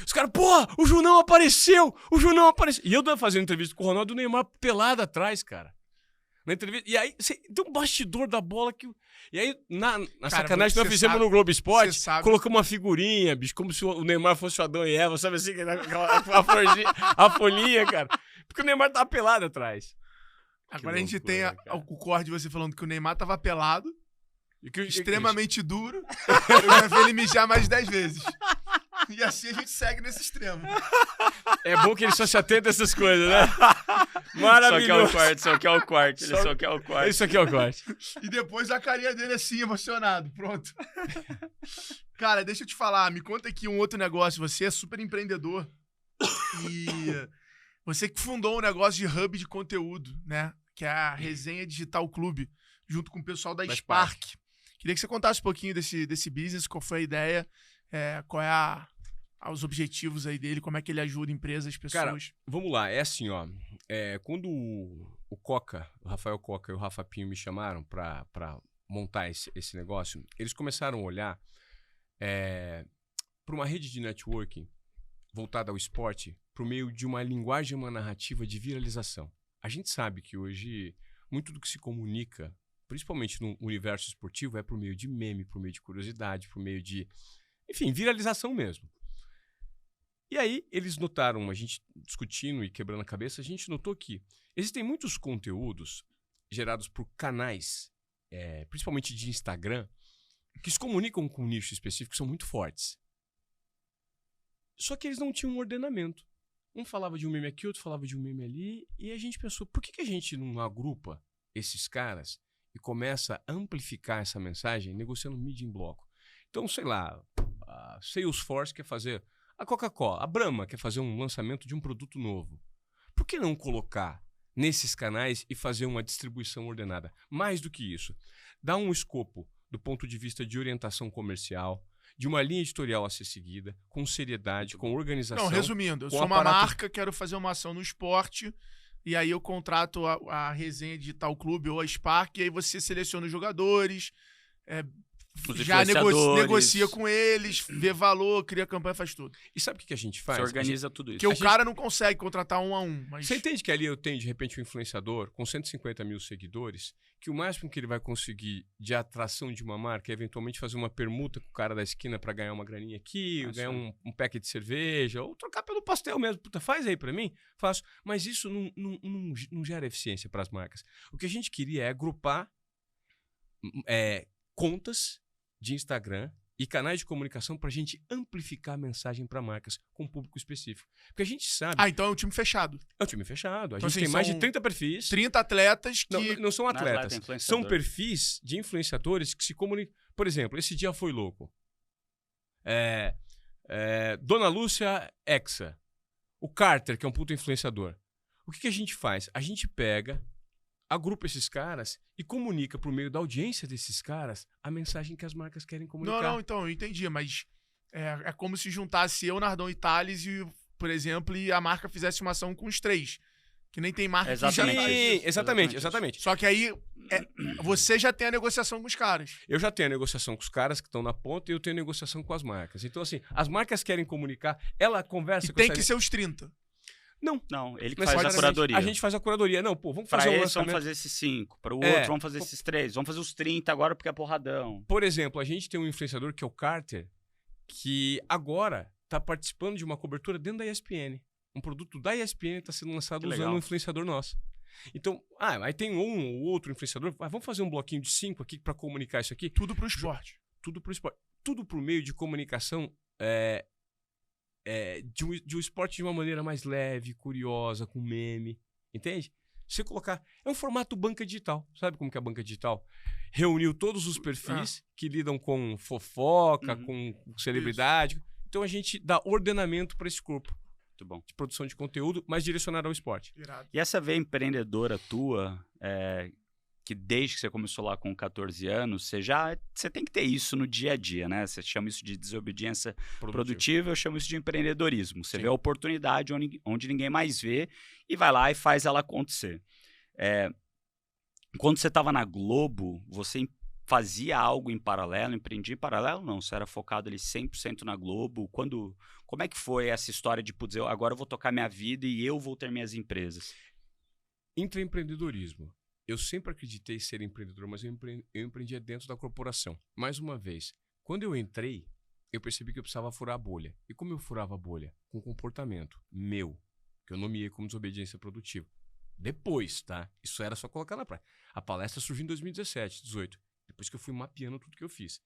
Os caras, porra, o Junão apareceu! O Junão apareceu! E eu fazendo entrevista com o Ronaldo, o Neymar pelado atrás, cara. Na entrevista. E aí, tem um bastidor da bola que... E aí, na cara, sacanagem que nós fizemos no Globo Esporte, colocamos uma figurinha, bicho, como se o Neymar fosse o Adão e Eva, sabe assim? A folhinha, cara. Porque o Neymar tava pelado atrás. Agora a gente tem o corte de você falando que o Neymar tava pelado, extremamente duro. Eu já vi ele mijar mais de 10 vezes. E assim a gente segue nesse extremo. É bom que ele só se atenta a essas coisas, né? Maravilhoso. Só quer o quarto. Isso aqui é o quarto. E depois a carinha dele assim, emocionado. Pronto. Cara, deixa eu te falar. Me conta aqui um outro negócio. Você é super empreendedor. E você que fundou um negócio de hub de conteúdo, né? Que é a Resenha Digital Clube, junto com o pessoal da Spark. Queria que você contasse um pouquinho desse business, qual foi a ideia, qual é os objetivos aí dele, como é que ele ajuda empresas, pessoas. Cara, vamos lá, é assim, ó. Quando o Coca, o Rafael Coca e o Rafa Pinho me chamaram pra montar esse negócio, eles começaram a olhar para uma rede de networking voltada ao esporte por meio de uma linguagem, uma narrativa de viralização. A gente sabe que hoje muito do que se comunica, principalmente no universo esportivo, é por meio de meme, por meio de curiosidade, por meio de, enfim, viralização mesmo. E aí eles notaram, a gente discutindo e quebrando a cabeça, a gente notou que existem muitos conteúdos gerados por canais, principalmente de Instagram, que se comunicam com um nicho específico, são muito fortes. Só que eles não tinham um ordenamento. Um falava de um meme aqui, outro falava de um meme ali, e a gente pensou, por que a gente não agrupa esses caras e começa a amplificar essa mensagem negociando mídia em bloco? Então, sei lá, a Salesforce quer fazer, a Coca-Cola, a Brahma quer fazer um lançamento de um produto novo. Por que não colocar nesses canais e fazer uma distribuição ordenada? Mais do que isso, dá um escopo do ponto de vista de orientação comercial, de uma linha editorial a ser seguida, com seriedade, com organização. Não, resumindo, eu sou uma marca, quero fazer uma ação no esporte, e aí eu contrato a resenha de tal clube ou a Spark, e aí você seleciona os jogadores, já negocia com eles, vê valor, cria campanha, faz tudo. E sabe o que a gente faz? Você organiza tudo isso. Porque o cara não consegue contratar um a um. Mas... Você entende que ali eu tenho, de repente, um influenciador com 150 mil seguidores, que o máximo que ele vai conseguir de atração de uma marca é eventualmente fazer uma permuta com o cara da esquina para ganhar uma graninha aqui, ganhar um pack de cerveja, ou trocar pelo pastel mesmo. Puta, faz aí para mim, faço. Mas isso não gera eficiência para as marcas. O que a gente queria é agrupar contas de Instagram e canais de comunicação para a gente amplificar a mensagem para marcas com um público específico. Porque a gente sabe... então é um time fechado. É um time fechado. A Então, gente tem mais de 30 perfis. 30 atletas que... Não são atletas. São perfis de influenciadores que se comunicam. Por exemplo, esse dia foi louco. Dona Lúcia Hexa. O Carter, que é um puto influenciador. O que a gente faz? A gente pega... agrupa esses caras e comunica por meio da audiência desses caras a mensagem que as marcas querem comunicar. Então, eu entendi, mas é como se juntasse eu, Nardon e Thales, e, por exemplo, e a marca fizesse uma ação com os três. Que nem tem marca Exatamente. Só que aí você já tem a negociação com os caras. Eu já tenho a negociação com os caras que estão na ponta e eu tenho a negociação com as marcas. Então, assim, as marcas querem comunicar, ela conversa com... tem que ser os 30. Não, ele que faz a curadoria. A gente faz a curadoria. Não, vamos fazer um lançamento. Vamos fazer esses 5. Para o outro, vamos fazer esses 3. Vamos fazer os 30 agora porque é porradão. Por exemplo, a gente tem um influenciador que é o Carter, que agora está participando de uma cobertura dentro da ESPN. Um produto da ESPN está sendo lançado usando um influenciador nosso. Então, aí tem um ou outro influenciador. Vamos fazer um bloquinho de 5 aqui para comunicar isso aqui? Tudo para o esporte. Tudo para o esporte. Tudo por meio de comunicação... de um esporte de uma maneira mais leve, curiosa, com meme, entende? Você colocar... É um formato banca digital. Sabe como que é a banca digital? Reuniu todos os perfis que lidam com fofoca, com celebridade. Isso. Então a gente dá ordenamento para esse corpo. Muito bom. De produção de conteúdo, mas direcionado ao esporte. Irado. E essa veia empreendedora tua... que desde que você começou lá com 14 anos, você tem que ter isso no dia a dia, né? Você chama isso de desobediência produtiva, eu chamo isso de empreendedorismo. Você vê a oportunidade onde ninguém mais vê e vai lá e faz ela acontecer. Quando você estava na Globo, você fazia algo em paralelo, empreendia em paralelo? Não, você era focado ali 100% na Globo. Como é que foi essa história de, putz, agora eu vou tocar minha vida e eu vou ter minhas empresas? Intraempreendedorismo. Eu sempre acreditei ser empreendedor, mas eu empreendia dentro da corporação. Mais uma vez, quando eu entrei, eu percebi que eu precisava furar a bolha. E como eu furava a bolha? Com comportamento meu, que eu nomeei como desobediência produtiva. Depois, tá? Isso era só colocar na praia. A palestra surgiu em 2017, 2018. Depois que eu fui mapeando tudo que eu fiz.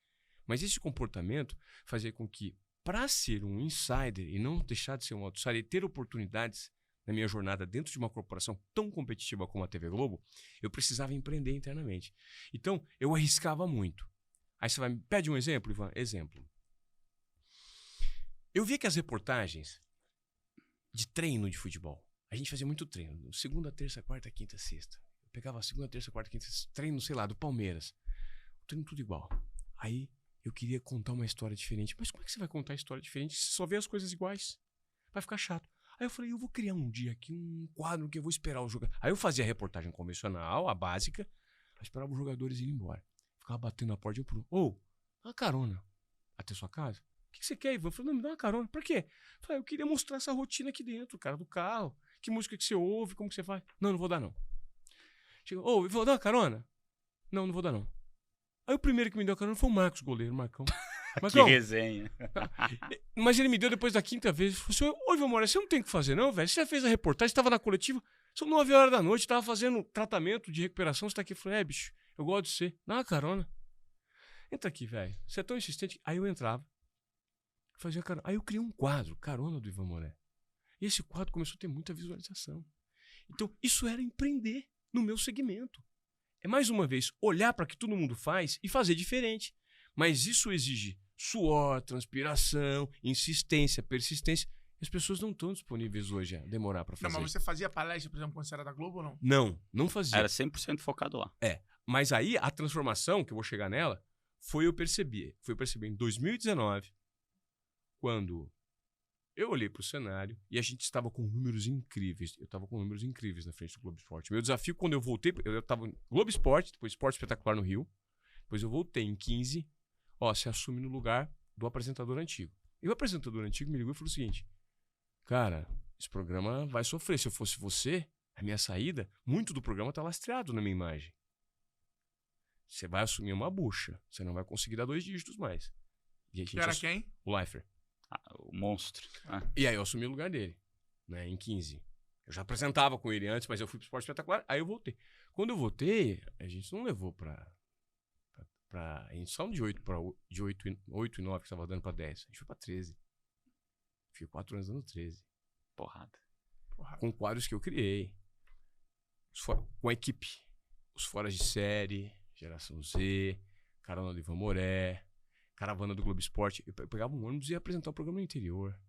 Mas esse comportamento fazia com que, para ser um insider e não deixar de ser um outsider e ter oportunidades na minha jornada dentro de uma corporação tão competitiva como a TV Globo, eu precisava empreender internamente. Então, eu arriscava muito. Aí você vai me pede um exemplo, Ivan? Exemplo. Eu via que as reportagens de treino de futebol, a gente fazia muito treino. Segunda, terça, quarta, quinta, sexta. Eu pegava segunda, terça, quarta, quinta, treino, sei lá, do Palmeiras. Treino tudo igual. Aí eu queria contar uma história diferente. Mas como é que você vai contar história diferente se você só vê as coisas iguais? Vai ficar chato. Aí eu falei, eu vou criar um dia aqui um quadro que eu vou esperar o jogador. Aí eu fazia a reportagem convencional, a básica, eu esperava os jogadores irem embora. Ficava batendo na porta e eu falei, dá uma carona até sua casa. O que você quer, Ivan? Eu falei, não, me dá uma carona. Por quê? Eu falei, eu queria mostrar essa rotina aqui dentro, cara, do carro. Que música que você ouve, como que você faz? Não vou dar não. Chegou, Ivan, dá uma carona? Não vou dar não. Aí o primeiro que me deu a carona foi o Marcos, goleiro, Marcão. Que resenha. Mas ele me deu depois da quinta vez. Ele falou assim, Ivan Moraes, você não tem o que fazer não, velho. Você já fez a reportagem, você estava na coletiva. São 9 horas da noite, tava fazendo tratamento de recuperação, você tá aqui. Eu falei, bicho, eu gosto de você. Dá uma carona. Entra aqui, velho. Você é tão insistente. Aí eu entrava. Fazia carona. Aí eu criei um quadro, Carona do Ivan Moré. E esse quadro começou a ter muita visualização. Então, isso era empreender no meu segmento. É, mais uma vez, olhar para o que todo mundo faz e fazer diferente. Mas isso exige suor, transpiração, insistência, persistência. E as pessoas não estão disponíveis hoje a demorar para fazer. Não, mas você fazia palestra, por exemplo, quando você era da Globo ou não? Não fazia. Era 100% focado lá. Mas aí, a transformação, que eu vou chegar nela, foi eu perceber em 2019, quando eu olhei para o cenário e a gente estava com números incríveis. Eu estava com números incríveis na frente do Globo Esporte. Meu desafio, quando eu voltei, eu estava no Globo Esporte, depois Esporte Espetacular no Rio. Depois eu voltei em 15. Você assume no lugar do apresentador antigo. E o apresentador antigo me ligou e falou o seguinte: cara, esse programa vai sofrer. Se eu fosse você, a minha saída, muito do programa está lastreado na minha imagem. Você vai assumir uma bucha. Você não vai conseguir dar 2 dígitos mais. E a gente Era quem? O Leifert. O monstro. E aí eu assumi o lugar dele, né, em 15. Eu já apresentava com ele antes, mas eu fui pro Esporte Espetacular, aí eu voltei. Quando eu voltei, a gente não levou a gente saiu de 8 e 9 que estava dando pra 10. A gente foi pra 13. Fiquei 4 anos dando 13. Porrada. Com quadros que eu criei. Com a equipe. Os Foras de Série, Geração Z, Carona do Ivan Moré, Caravana do Globo Esporte. Eu pegava um ônibus e ia apresentar o programa no interior.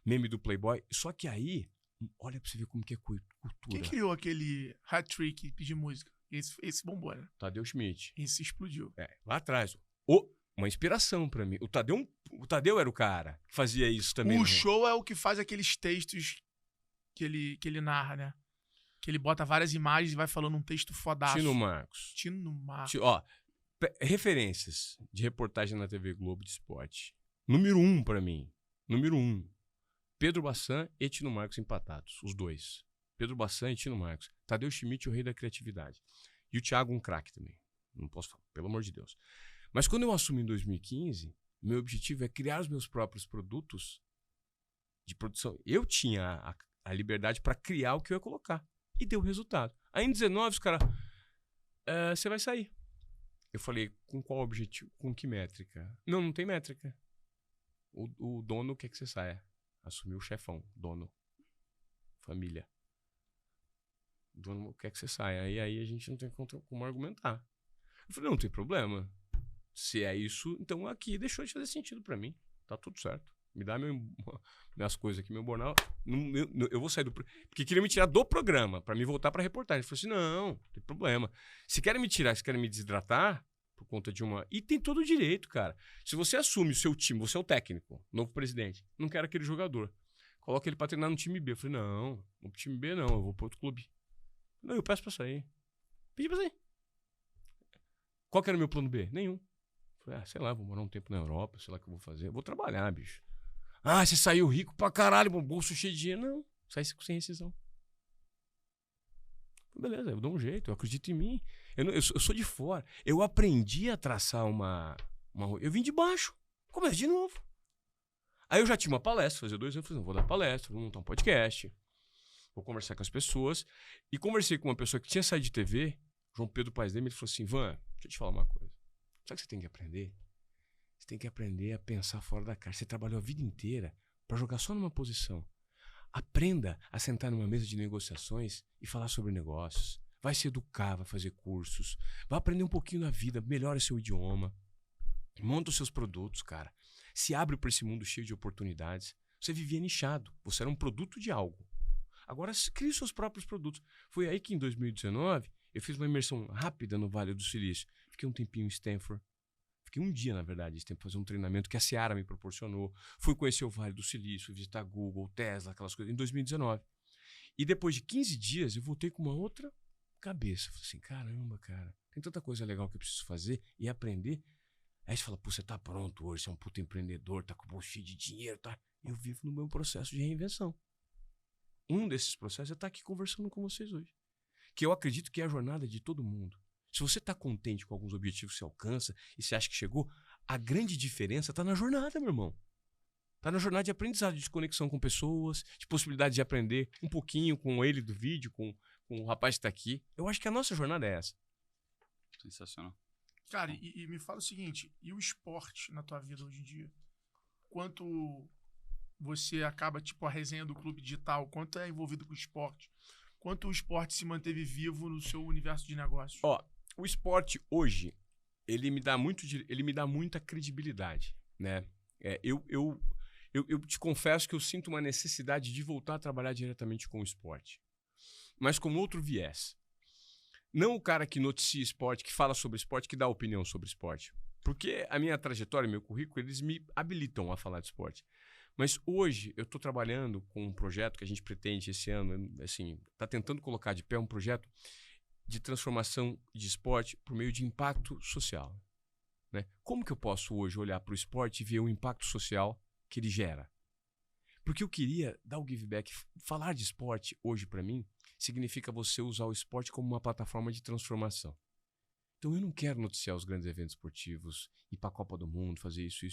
Meme do Playboy. Só que aí, olha pra você ver como que é cultura. Quem criou aquele hat-trick de música? Esse bombou, né? Tadeu Schmidt. Esse explodiu. Lá atrás. Uma inspiração pra mim. O Tadeu era o cara que fazia isso também. O show é o que faz aqueles textos que ele narra, né? Que ele bota várias imagens e vai falando um texto fodaço. Tino Marcos. Referências de reportagem na TV Globo de esporte. Número 1 pra mim. Número 1. Pedro Bassan e Tino Marcos empatados. Os dois. Pedro Bassan e Tino Marcos. Tadeu Schmidt, o rei da criatividade. E o Thiago, um craque também. Não posso falar, pelo amor de Deus. Mas quando eu assumi em 2015, meu objetivo é criar os meus próprios produtos de produção. Eu tinha a liberdade para criar o que eu ia colocar. E deu resultado. Aí em 19, os caras... você vai sair. Eu falei, com qual objetivo? Com que métrica? Não tem métrica. O dono quer que você saia. Assumiu o chefão. Dono. Família. O dono quer que você saia. E aí a gente não tem como argumentar. Eu falei, não tem problema. Se é isso, então aqui deixou de fazer sentido pra mim. Tá tudo certo. Me dá minhas coisas aqui, meu bornal. Eu vou sair do... Porque queria me tirar do programa pra me voltar pra reportagem. Eu falei assim, não tem problema. Se querem me tirar, se querem me desidratar por conta de uma... E tem todo o direito, cara. Se você assume o seu time, você é o técnico, novo presidente, não quero aquele jogador. Coloca ele pra treinar no time B. Eu falei, não, no time B não, eu vou pra outro clube. Não, eu peço pra sair. Pedi pra sair. Qual que era o meu plano B? Nenhum. Falei, sei lá, vou morar um tempo na Europa, sei lá o que eu vou fazer. Eu vou trabalhar, bicho. Você saiu rico pra caralho, bolso cheio de dinheiro. Não, sai sem rescisão. Beleza, eu dou um jeito, eu acredito em mim. Eu sou de fora. Eu aprendi a traçar uma... Eu vim de baixo. Começo de novo. Aí eu já tinha uma palestra, fazia 2 anos. Eu falei, vou dar palestra, vou montar um podcast. Vou conversar com as pessoas. E conversei com uma pessoa que tinha saído de TV, João Pedro Paes Leme, ele falou assim, Ivan, deixa eu te falar uma coisa. Sabe o que você tem que aprender? Você tem que aprender a pensar fora da caixa. Você trabalhou a vida inteira para jogar só numa posição. Aprenda a sentar numa mesa de negociações e falar sobre negócios. Vai se educar, vai fazer cursos, vai aprender um pouquinho na vida, melhora seu idioma. Monta os seus produtos, cara. Se abre para esse mundo cheio de oportunidades. Você vivia nichado, você era um produto de algo. Agora crie seus próprios produtos. Foi aí que em 2019 eu fiz uma imersão rápida no Vale do Silício. Fiquei um tempinho em Stanford. Fiquei um dia, na verdade, esse tempo, fazer um treinamento que a Seara me proporcionou. Fui conhecer o Vale do Silício, visitar Google, Tesla, aquelas coisas, em 2019. E depois de 15 dias, eu voltei com uma outra cabeça. Falei assim, caramba, cara, tem tanta coisa legal que eu preciso fazer e aprender. Aí você fala, pô, você tá pronto hoje, você é um puta empreendedor, tá com o bolso cheio de dinheiro, tá? Eu vivo no meu processo de reinvenção. Um desses processos é estar aqui conversando com vocês hoje. Que eu acredito que é a jornada de todo mundo. Se você está contente com alguns objetivos que você alcança e você acha que chegou, a grande diferença está na jornada, meu irmão. Tá na jornada de aprendizado, de conexão com pessoas, de possibilidade de aprender um pouquinho com ele do vídeo, com o rapaz que tá aqui. Eu acho que a nossa jornada é essa. Sensacional. Cara, e me fala o seguinte, e o esporte na tua vida hoje em dia? Quanto você acaba, tipo, a resenha do Clube Digital, quanto é envolvido com o esporte? Quanto o esporte se manteve vivo no seu universo de negócios? Ó, o esporte hoje, ele me dá muita credibilidade, né? Eu te confesso que eu sinto uma necessidade de voltar a trabalhar diretamente com o esporte, mas com outro viés. Não o cara que noticia esporte, que fala sobre esporte, que dá opinião sobre esporte. Porque a minha trajetória, meu currículo, eles me habilitam a falar de esporte. Mas hoje eu estou trabalhando com um projeto que a gente pretende esse ano, assim, está tentando colocar de pé um projeto de transformação de esporte por meio de impacto social, né? Como que eu posso hoje olhar para o esporte e ver o impacto social que ele gera? Porque eu queria dar o give back. Falar de esporte hoje para mim significa você usar o esporte como uma plataforma de transformação. Então eu não quero noticiar os grandes eventos esportivos, ir para a Copa do Mundo, fazer isso.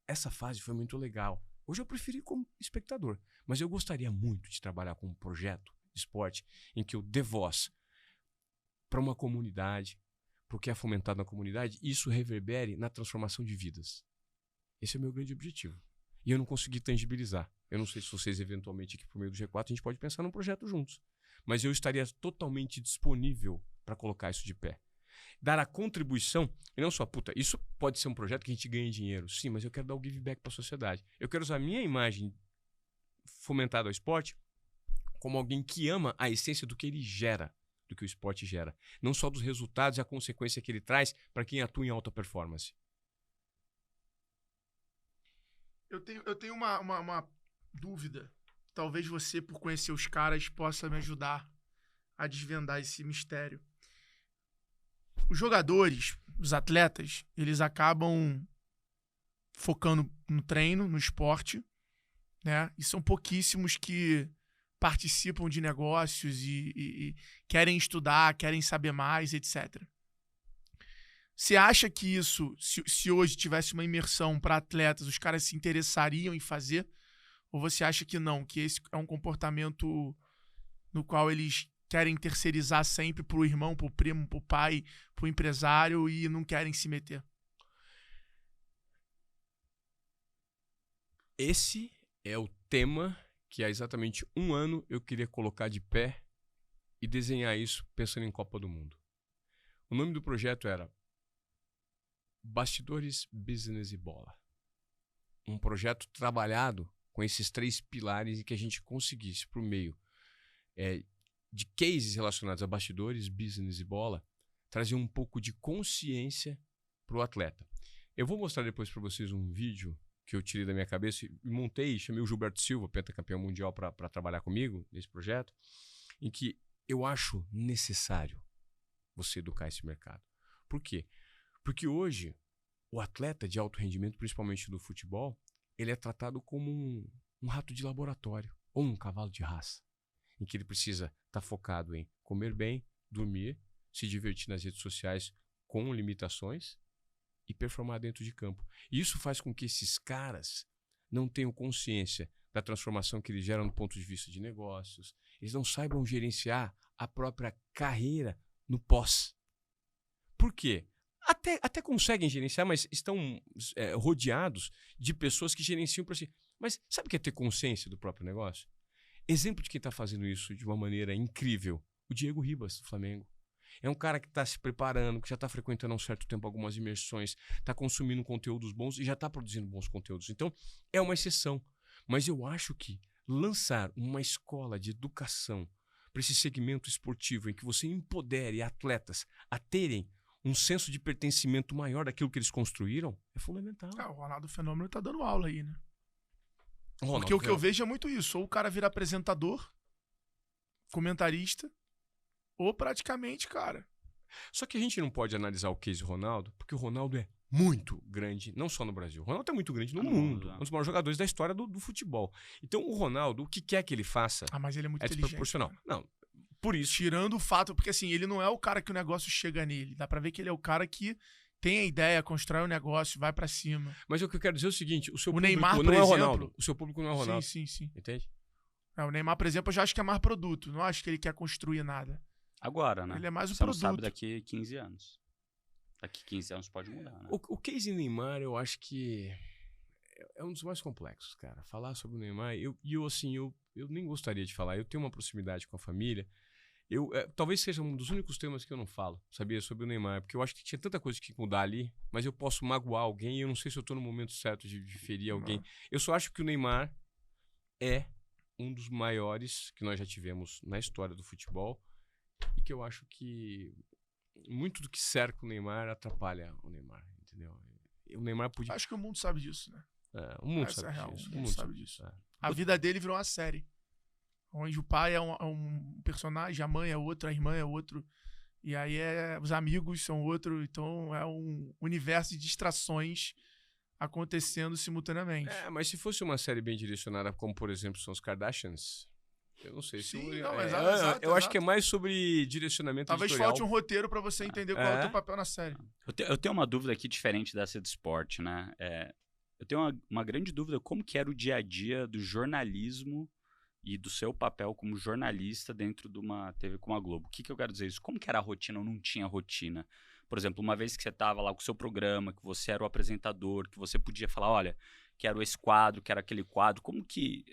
Essa fase foi muito legal. Hoje eu preferi como espectador, mas eu gostaria muito de trabalhar com um projeto de esporte em que eu dê voz para uma comunidade, porque é fomentado na comunidade, e isso reverbere na transformação de vidas. Esse é o meu grande objetivo. E eu não consegui tangibilizar. Eu não sei se vocês, eventualmente, aqui por meio do G4, a gente pode pensar num projeto juntos. Mas eu estaria totalmente disponível para colocar isso de pé. Dar a contribuição, e não só, isso pode ser um projeto que a gente ganhe dinheiro. Sim, mas eu quero dar o give back para a sociedade. Eu quero usar a minha imagem fomentada ao esporte como alguém que ama a essência do que ele gera, do que o esporte gera. Não só dos resultados e a consequência que ele traz para quem atua em alta performance. Eu tenho uma dúvida. Talvez você, por conhecer os caras, possa me ajudar a desvendar esse mistério. Os jogadores, os atletas, eles acabam focando no treino, no esporte, né? E são pouquíssimos que participam de negócios e querem estudar, querem saber mais, etc. Você acha que isso, se hoje tivesse uma imersão para atletas, os caras se interessariam em fazer? Ou você acha que não, que esse é um comportamento no qual eles querem terceirizar sempre pro irmão, pro primo, pro pai, pro empresário e não querem se meter? Esse é o tema que há exatamente 1 ano eu queria colocar de pé e desenhar isso pensando em Copa do Mundo. O nome do projeto era Bastidores, Business e Bola. Um projeto trabalhado com esses 3 pilares e que a gente conseguisse, por meio de cases relacionados a bastidores, business e bola, trazer um pouco de consciência para o atleta. Eu vou mostrar depois para vocês um vídeo que eu tirei da minha cabeça e montei, chamei o Gilberto Silva, pentacampeão mundial, para trabalhar comigo nesse projeto, em que eu acho necessário você educar esse mercado. Por quê? Porque hoje o atleta de alto rendimento, principalmente do futebol, ele é tratado como um rato de laboratório ou um cavalo de raça, em que ele precisa estar focado em comer bem, dormir, se divertir nas redes sociais com limitações e performar dentro de campo. E isso faz com que esses caras não tenham consciência da transformação que eles geram do ponto de vista de negócios. Eles não saibam gerenciar a própria carreira no pós. Por quê? Até conseguem gerenciar, mas estão rodeados de pessoas que gerenciam para si. Mas sabe o que é ter consciência do próprio negócio? Exemplo de quem está fazendo isso de uma maneira incrível, o Diego Ribas, do Flamengo. É um cara que está se preparando, que já está frequentando há um certo tempo algumas imersões, está consumindo conteúdos bons e já está produzindo bons conteúdos. Então, é uma exceção. Mas eu acho que lançar uma escola de educação para esse segmento esportivo em que você empodere atletas a terem um senso de pertencimento maior daquilo que eles construíram é fundamental. O Ronaldo Fenômeno tá dando aula aí, né? Porque o que eu vejo é muito isso. Ou o cara vira apresentador, comentarista, ou praticamente, cara. Só que a gente não pode analisar o case Ronaldo, porque o Ronaldo é muito grande, não só no Brasil. O Ronaldo é muito grande no mundo. Um dos maiores jogadores da história do futebol. Então o Ronaldo, o que quer que ele faça, mas ele é muito inteligente, desproporcional. Cara. Não, por isso. Tirando o fato, porque assim, ele não é o cara que o negócio chega nele. Dá pra ver que ele é o cara que tem a ideia, constrói um negócio, vai pra cima. Mas o que eu quero dizer é o seguinte, o seu O público Neymar, não por é o exemplo- Ronaldo. O seu público não é o Ronaldo. Sim. Entende? O Neymar, por exemplo, eu já acho que é mais produto. Não acho que ele quer construir nada. Agora, né? Ele é mais um Você não produto. sabe daqui 15 anos. Daqui 15 anos pode mudar, né? O case Neymar, eu acho que é um dos mais complexos, cara. Falar sobre o Neymar, eu nem gostaria de falar. Eu tenho uma proximidade com a família. Talvez seja um dos únicos temas que eu não falo, sabia, sobre o Neymar, porque eu acho que tinha tanta coisa que tinha que mudar ali, mas eu posso magoar alguém e eu não sei se eu tô no momento certo de ferir alguém. Não. Eu só acho que o Neymar é um dos maiores que nós já tivemos na história do futebol e que eu acho que muito do que cerca o Neymar atrapalha o Neymar, entendeu? O Neymar podia... Acho que o mundo sabe disso, né? o mundo Essa é sabe a real, disso. o mundo sabe disso. É. A vida dele virou uma série. Onde o pai é um personagem, a mãe é outro, a irmã é outro. E aí os amigos são outro. Então é um universo de distrações acontecendo simultaneamente. Mas se fosse uma série bem direcionada, como por exemplo são os Kardashians, eu não sei se... Sim, não, eu acho que é mais sobre direcionamento Talvez editorial. falte um roteiro pra você entender qual é o teu papel na série. Eu tenho uma dúvida aqui diferente dessa de esporte, né? Eu tenho uma grande dúvida como que era o dia a dia do jornalismo e do seu papel como jornalista dentro de uma TV como a Globo. O que eu quero dizer isso? Como que era a rotina ou não tinha rotina? Por exemplo, uma vez que você estava lá com o seu programa, que você era o apresentador, que você podia falar, olha, quero esse quadro, quero aquele quadro. Como que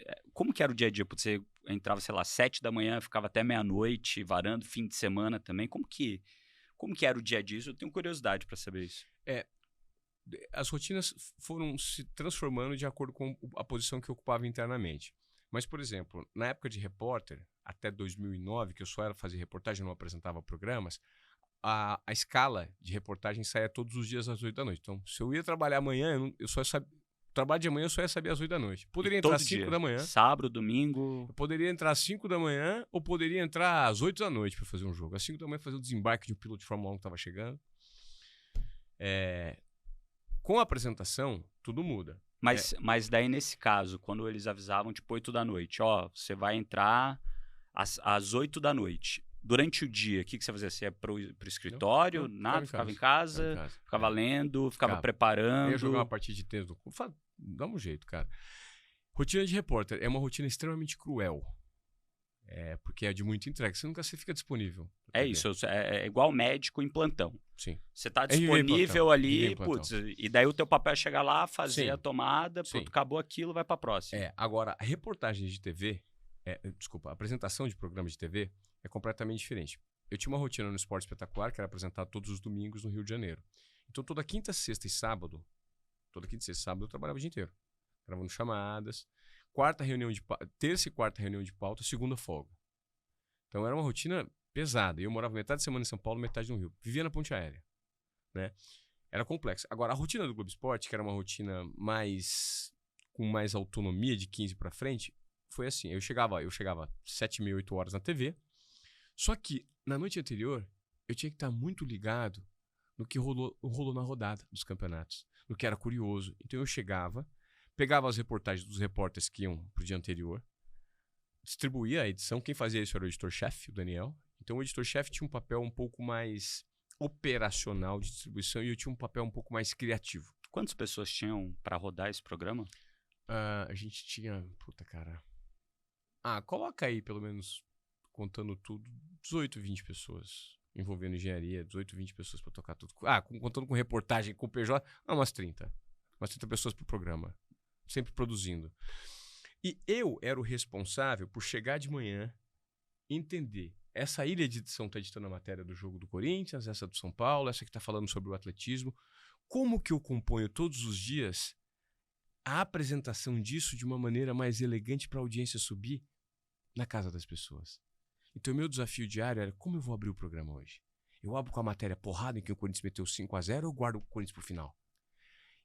era o dia a dia? Porque você entrava, sei lá, 7 da manhã, ficava até meia-noite, varando, fim de semana também. Como que era o dia a dia? Eu tenho curiosidade para saber isso. As rotinas foram se transformando de acordo com a posição que eu ocupava internamente. Mas, por exemplo, na época de repórter, até 2009, que eu só era fazer reportagem, não apresentava programas, a escala de reportagem saía todos os dias às 8 da noite. Então, se eu ia trabalhar amanhã, trabalho de manhã eu só ia saber às 8 da noite. Poderia entrar às 5 da manhã. Sábado, domingo. Eu poderia entrar às 5 da manhã ou poderia entrar às 8 da noite para fazer um jogo. Às 5 da manhã fazer o desembarque de um piloto de Fórmula 1 que estava chegando. Com a apresentação, tudo muda. Mas daí, nesse caso, quando eles avisavam, tipo, 8 da noite, ó, você vai entrar às 8 da noite. Durante o dia, o que você fazia? Você ia pro escritório? Não, nada? Ficava em casa? Ficava lendo? Ficava preparando? Eu ia jogar uma partida de tênis. Dá um jeito, cara. Rotina de repórter é uma rotina extremamente cruel. Porque é de muita entrega. Você fica disponível. Isso, é igual médico em plantão. Sim. Você tá disponível ali, plantão. putz, e daí o teu papel é chegar lá, fazer Sim. a tomada, Sim. pronto, acabou aquilo, vai pra próxima. Agora, a reportagem de TV, a apresentação de programa de TV é completamente diferente. Eu tinha uma rotina no Esporte Espetacular, que era apresentado todos os domingos no Rio de Janeiro. Então, toda quinta, sexta e sábado, eu trabalhava o dia inteiro. Gravando chamadas, terça e quarta reunião de pauta, segunda folga. Então, era uma rotina pesada. Eu morava metade de semana em São Paulo, metade no Rio. Vivia na ponte aérea, né? Era complexo. Agora, a rotina do Globo Esporte, que era uma rotina com mais autonomia de 15 para frente, foi assim. Eu chegava 7h30, 8 horas na TV. Só que, na noite anterior, eu tinha que estar muito ligado no que rolou na rodada dos campeonatos. No que era curioso. Então, eu chegava, pegava as reportagens dos repórteres que iam pro dia anterior, distribuía a edição. Quem fazia isso era o editor-chefe, o Daniel. Então, o editor-chefe tinha um papel um pouco mais operacional de distribuição e eu tinha um papel um pouco mais criativo. Quantas pessoas tinham para rodar esse programa? A gente tinha... Puta, cara... coloca aí, pelo menos, contando tudo, 18, 20 pessoas envolvendo engenharia, 18, 20 pessoas para tocar tudo. Contando com reportagem, com o PJ, umas 30. Umas 30 pessoas pro programa. Sempre produzindo. E eu era o responsável por chegar de manhã, entender. Essa ilha de edição está editando a matéria do jogo do Corinthians, essa do São Paulo, essa que está falando sobre o atletismo. Como que eu componho todos os dias a apresentação disso de uma maneira mais elegante para a audiência subir na casa das pessoas? Então, meu desafio diário era como eu vou abrir o programa hoje? Eu abro com a matéria porrada em que o Corinthians meteu 5-0 ou eu guardo o Corinthians pro final?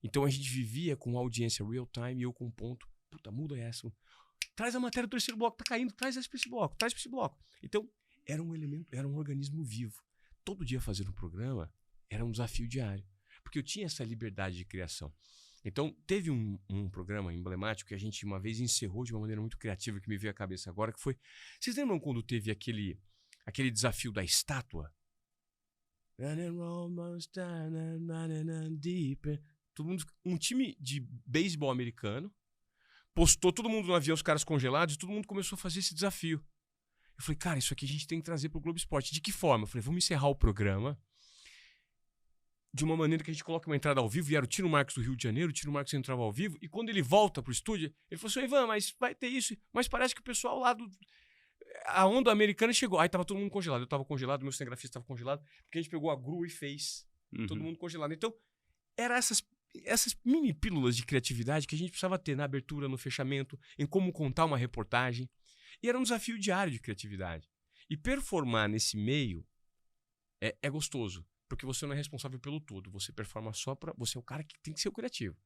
Então, a gente vivia com a audiência real time e eu com um ponto. Puta, muda essa. Traz a matéria do terceiro bloco, tá caindo, traz essa pra esse bloco, traz pra esse bloco. Então, era um organismo vivo. Todo dia fazer um programa era um desafio diário. Porque eu tinha essa liberdade de criação. Então, teve um programa emblemático que a gente uma vez encerrou de uma maneira muito criativa que me veio à cabeça agora, que foi... Vocês lembram quando teve aquele desafio da estátua? Todo mundo, um time de beisebol americano postou todo mundo no avião, os caras congelados, e todo mundo começou a fazer esse desafio. Eu falei, cara, isso aqui a gente tem que trazer pro Globo Esporte. De que forma? Eu falei, vamos encerrar o programa de uma maneira que a gente coloca uma entrada ao vivo, e era o Tino Marcos do Rio de Janeiro, o Tino Marcos entrava ao vivo, e quando ele volta pro estúdio, ele falou assim, Ivan, mas vai ter isso, mas parece que o pessoal lá a onda americana chegou. Aí tava todo mundo congelado, eu tava congelado, meu cinegrafista tava congelado, porque a gente pegou a grua e fez todo mundo congelado. Então, eram essas mini pílulas de criatividade que a gente precisava ter na abertura, no fechamento, em como contar uma reportagem. E era um desafio diário de criatividade. E performar nesse meio é gostoso, porque você não é responsável pelo todo. Você performa só pra... Você é o cara que tem que ser o criativo.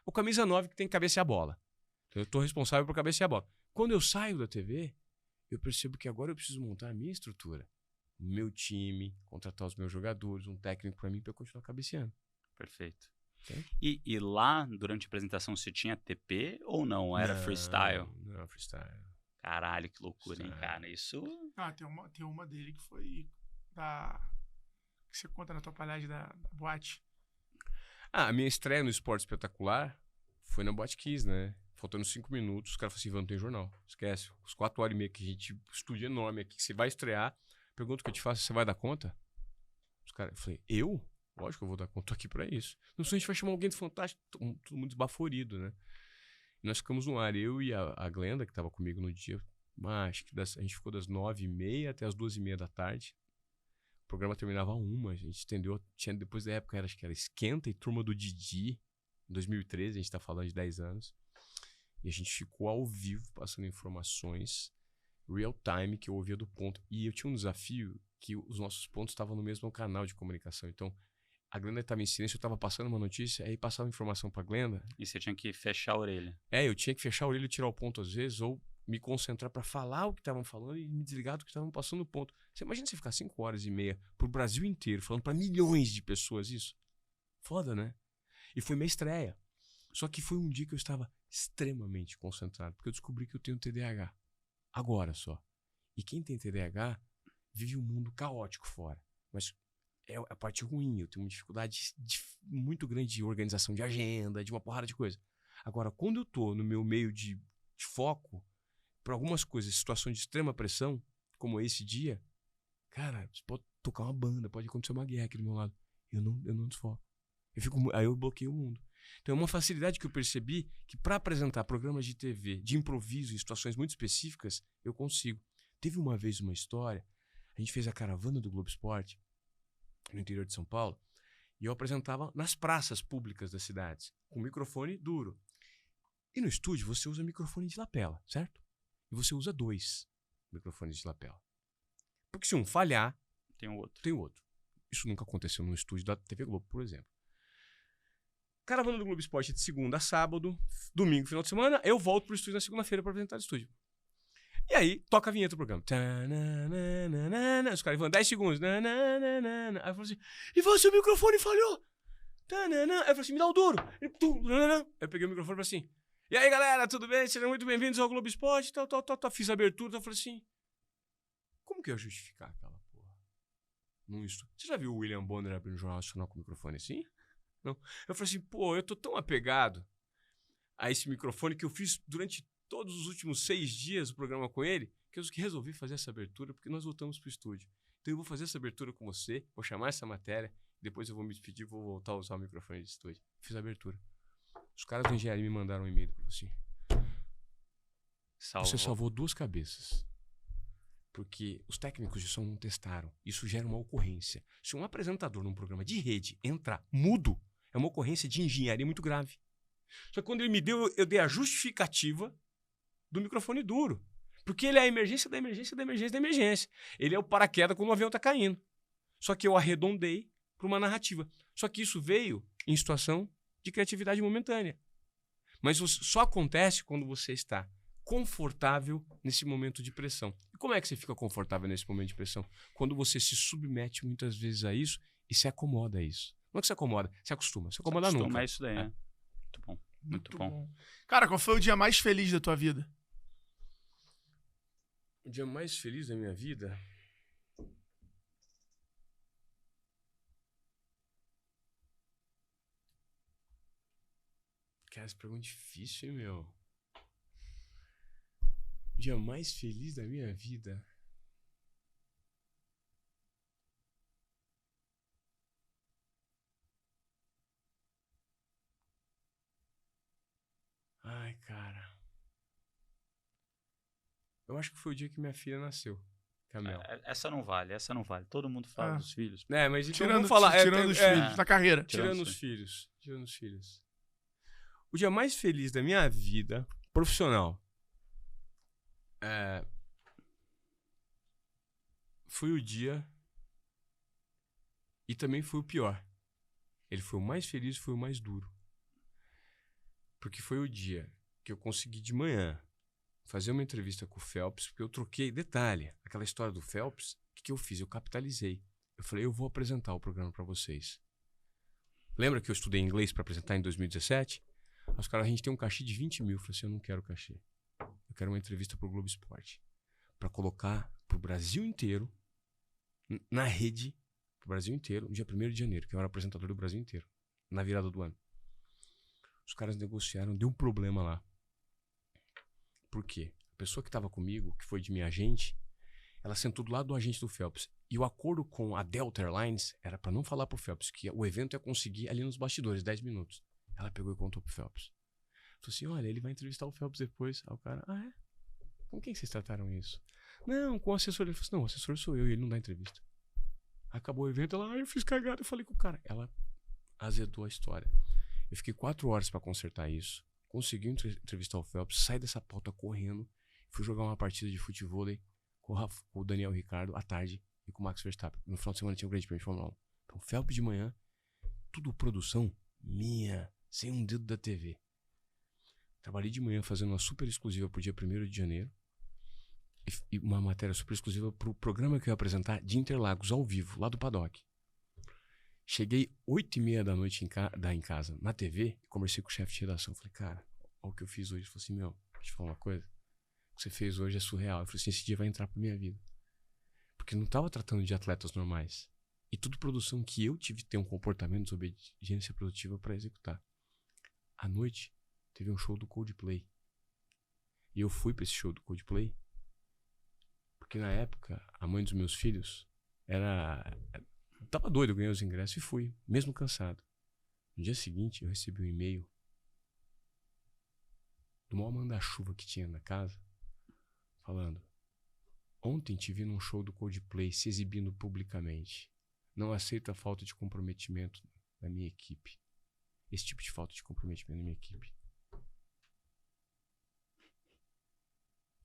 O camisa 9 que tem que cabecear a bola. Então, eu tô responsável por cabecear a bola. Quando eu saio da TV, eu percebo que agora eu preciso montar a minha estrutura. O meu time, contratar os meus jogadores, um técnico pra mim, pra eu continuar cabeceando. Perfeito. Okay. E lá, durante a apresentação, você tinha TP ou não? Era freestyle? Não, freestyle. Caralho, que loucura, hein, cara? Isso... Ah, tem uma dele que foi que você conta na tua palhagem da boate. A minha estreia no Esporte Espetacular foi na Boate Kiss, né? Faltando 5 minutos, os caras falaram assim, Ivan, não tem jornal. Esquece. Os 4 horas e meia que a gente... Estúdio enorme aqui, que você vai estrear. Pergunta o que eu te faço, você vai dar conta? Os caras... Eu falei, eu? Lógico que eu vou dar conta, tô aqui pra isso. Não sei, a gente vai chamar alguém de fantástico. Todo mundo esbaforido, né? E nós ficamos no ar, eu e a Glenda, que tava comigo no dia. Acho que a gente ficou das 9h30 até as 2h30 da tarde. O programa terminava 1h, a gente estendeu. Depois da época, acho que era Esquenta e Turma do Didi. Em 2013, a gente tá falando de 10 anos. E a gente ficou ao vivo, passando informações real time, que eu ouvia do ponto. E eu tinha um desafio que os nossos pontos estavam no mesmo canal de comunicação. Então, a Glenda estava em silêncio, eu estava passando uma notícia, aí passava informação pra Glenda. E você tinha que fechar a orelha. Eu tinha que fechar a orelha e tirar o ponto às vezes, ou me concentrar pra falar o que estavam falando e me desligar do que estavam passando o ponto. Você imagina você ficar 5h30 pro Brasil inteiro, falando pra milhões de pessoas isso? Foda, né? E foi minha estreia. Só que foi um dia que eu estava extremamente concentrado, porque eu descobri que eu tenho TDAH. Agora só. E quem tem TDAH vive um mundo caótico fora. Mas é a parte ruim. Eu tenho uma dificuldade muito grande de organização de agenda, de uma porrada de coisa. Agora, quando eu tô no meu meio de foco, para algumas coisas, situações de extrema pressão, como esse dia, cara, você pode tocar uma banda, pode acontecer uma guerra aqui do meu lado. Eu não desfoco. Aí eu bloqueio o mundo. Então é uma facilidade que eu percebi que para apresentar programas de TV, de improviso, em situações muito específicas, eu consigo. Teve uma vez uma história, a gente fez a caravana do Globo Esporte, no interior de São Paulo, e eu apresentava nas praças públicas das cidades, com microfone duro. E no estúdio você usa microfone de lapela, certo? E você usa 2 microfones de lapela. Porque se um falhar, tem o outro. Tem o outro. Isso nunca aconteceu num estúdio da TV Globo, por exemplo. Caravana do Globo Esporte de segunda a sábado, domingo, final de semana, eu volto pro estúdio na segunda-feira para apresentar o estúdio. E aí, toca a vinheta do programa. Os caras vão 10 segundos. Aí eu falo assim, Ivan, seu microfone falhou. Aí eu falo assim, me dá o duro. Aí eu peguei o microfone e falei assim, e aí galera, tudo bem? Sejam muito bem-vindos ao Globo Esporte. Fiz a abertura, eu falei assim, como que eu ia justificar aquela porra? Num estúdio. Você já viu o William Bonner abrindo o Jornal Nacional com o microfone assim? Não. Eu falei assim, pô, eu tô tão apegado a esse microfone que eu fiz durante todos os últimos 6 dias o programa com ele, que eu resolvi fazer essa abertura porque nós voltamos pro estúdio. Então eu vou fazer essa abertura com você, vou chamar essa matéria, depois eu vou me despedir e vou voltar a usar o microfone de estúdio. Fiz a abertura. Os caras da engenharia me mandaram um e-mail assim. Você salvou 2 cabeças. Porque os técnicos de som não testaram. Isso gera uma ocorrência. Se um apresentador num programa de rede entrar mudo, é uma ocorrência de engenharia muito grave. Só que quando ele me deu, eu dei a justificativa do microfone duro. Porque ele é a emergência da emergência da emergência da emergência. Ele é o paraquedas quando o avião tá caindo. Só que eu arredondei para uma narrativa. Só que isso veio em situação de criatividade momentânea. Mas só acontece quando você está confortável nesse momento de pressão. E como é que você fica confortável nesse momento de pressão? Quando você se submete muitas vezes a isso e se acomoda a isso. Não é que se acomoda, se acostuma. Se acomoda nunca. É isso daí, né? Muito bom. Muito bom. Cara, qual foi o dia mais feliz da tua vida? O dia mais feliz da minha vida? Cara, essa pergunta é difícil, hein, meu? O dia mais feliz da minha vida? Ai, cara. Eu acho que foi o dia que minha filha nasceu, Camel. Essa não vale. Todo mundo fala dos filhos. Mas então Tirando, vamos falar... tirando os filhos da carreira. Tirando os filhos. Tirando os filhos. O dia mais feliz da minha vida profissional foi o dia e também foi o pior. Ele foi o mais feliz e foi o mais duro. Porque foi o dia que eu consegui de manhã fazer uma entrevista com o Phelps, porque eu troquei, detalhe, aquela história do Phelps, o que eu fiz? Eu capitalizei. Eu falei, eu vou apresentar o programa para vocês. Lembra que eu estudei inglês para apresentar em 2017? Os caras, a gente tem um cachê de 20 mil. Eu falei assim, eu não quero cachê. Eu quero uma entrevista pro Globo Esporte. Para colocar pro Brasil inteiro, na rede, pro Brasil inteiro, no dia 1º de janeiro, que eu era apresentador do Brasil inteiro, na virada do ano. Os caras negociaram, deu um problema lá. Por quê? A pessoa que estava comigo, que foi de minha agente, ela sentou do lado do agente do Phelps. E o acordo com a Delta Airlines era para não falar pro Phelps que o evento ia conseguir ali nos bastidores, 10 minutos. Ela pegou e contou pro Phelps. Falou assim, olha, ele vai entrevistar o Phelps depois. Aí o cara, é? Com quem vocês trataram isso? Não, com o assessor. Ele falou assim, não, o assessor sou eu e ele não dá entrevista. Acabou o evento, ela, eu fiz cagada. Eu falei com o cara. Ela azedou a história. Eu fiquei 4 horas para consertar isso. Consegui entrevistar o Phelps, saí dessa pauta correndo, fui jogar uma partida de futevôlei com o Daniel Ricciardo à tarde e com o Max Verstappen. No final de semana tinha o Grande Prêmio de Fórmula 1. Então, Phelps de manhã, tudo produção minha, sem um dedo da TV. Trabalhei de manhã fazendo uma super exclusiva pro dia 1º de janeiro e uma matéria super exclusiva pro programa que eu ia apresentar de Interlagos, ao vivo, lá do Paddock. Cheguei 8h30 da noite em casa, na TV, e conversei com o chefe de redação. Falei, cara, olha o que eu fiz hoje. Ele falou assim, meu, deixa eu te falar uma coisa. O que você fez hoje é surreal. Eu falei assim, esse dia vai entrar pra minha vida. Porque não tava tratando de atletas normais. E tudo produção que eu tive que ter um comportamento de obediência produtiva para executar. À noite, teve um show do Coldplay. E eu fui pra esse show do Coldplay porque na época, a mãe dos meus filhos tava doido, eu ganhei os ingressos e fui, mesmo cansado. No dia seguinte, eu recebi um e-mail do maior manda-chuva que tinha na casa, falando: ontem te vi num show do Coldplay se exibindo publicamente. Não aceito a falta de comprometimento da minha equipe. Esse tipo de falta de comprometimento da minha equipe.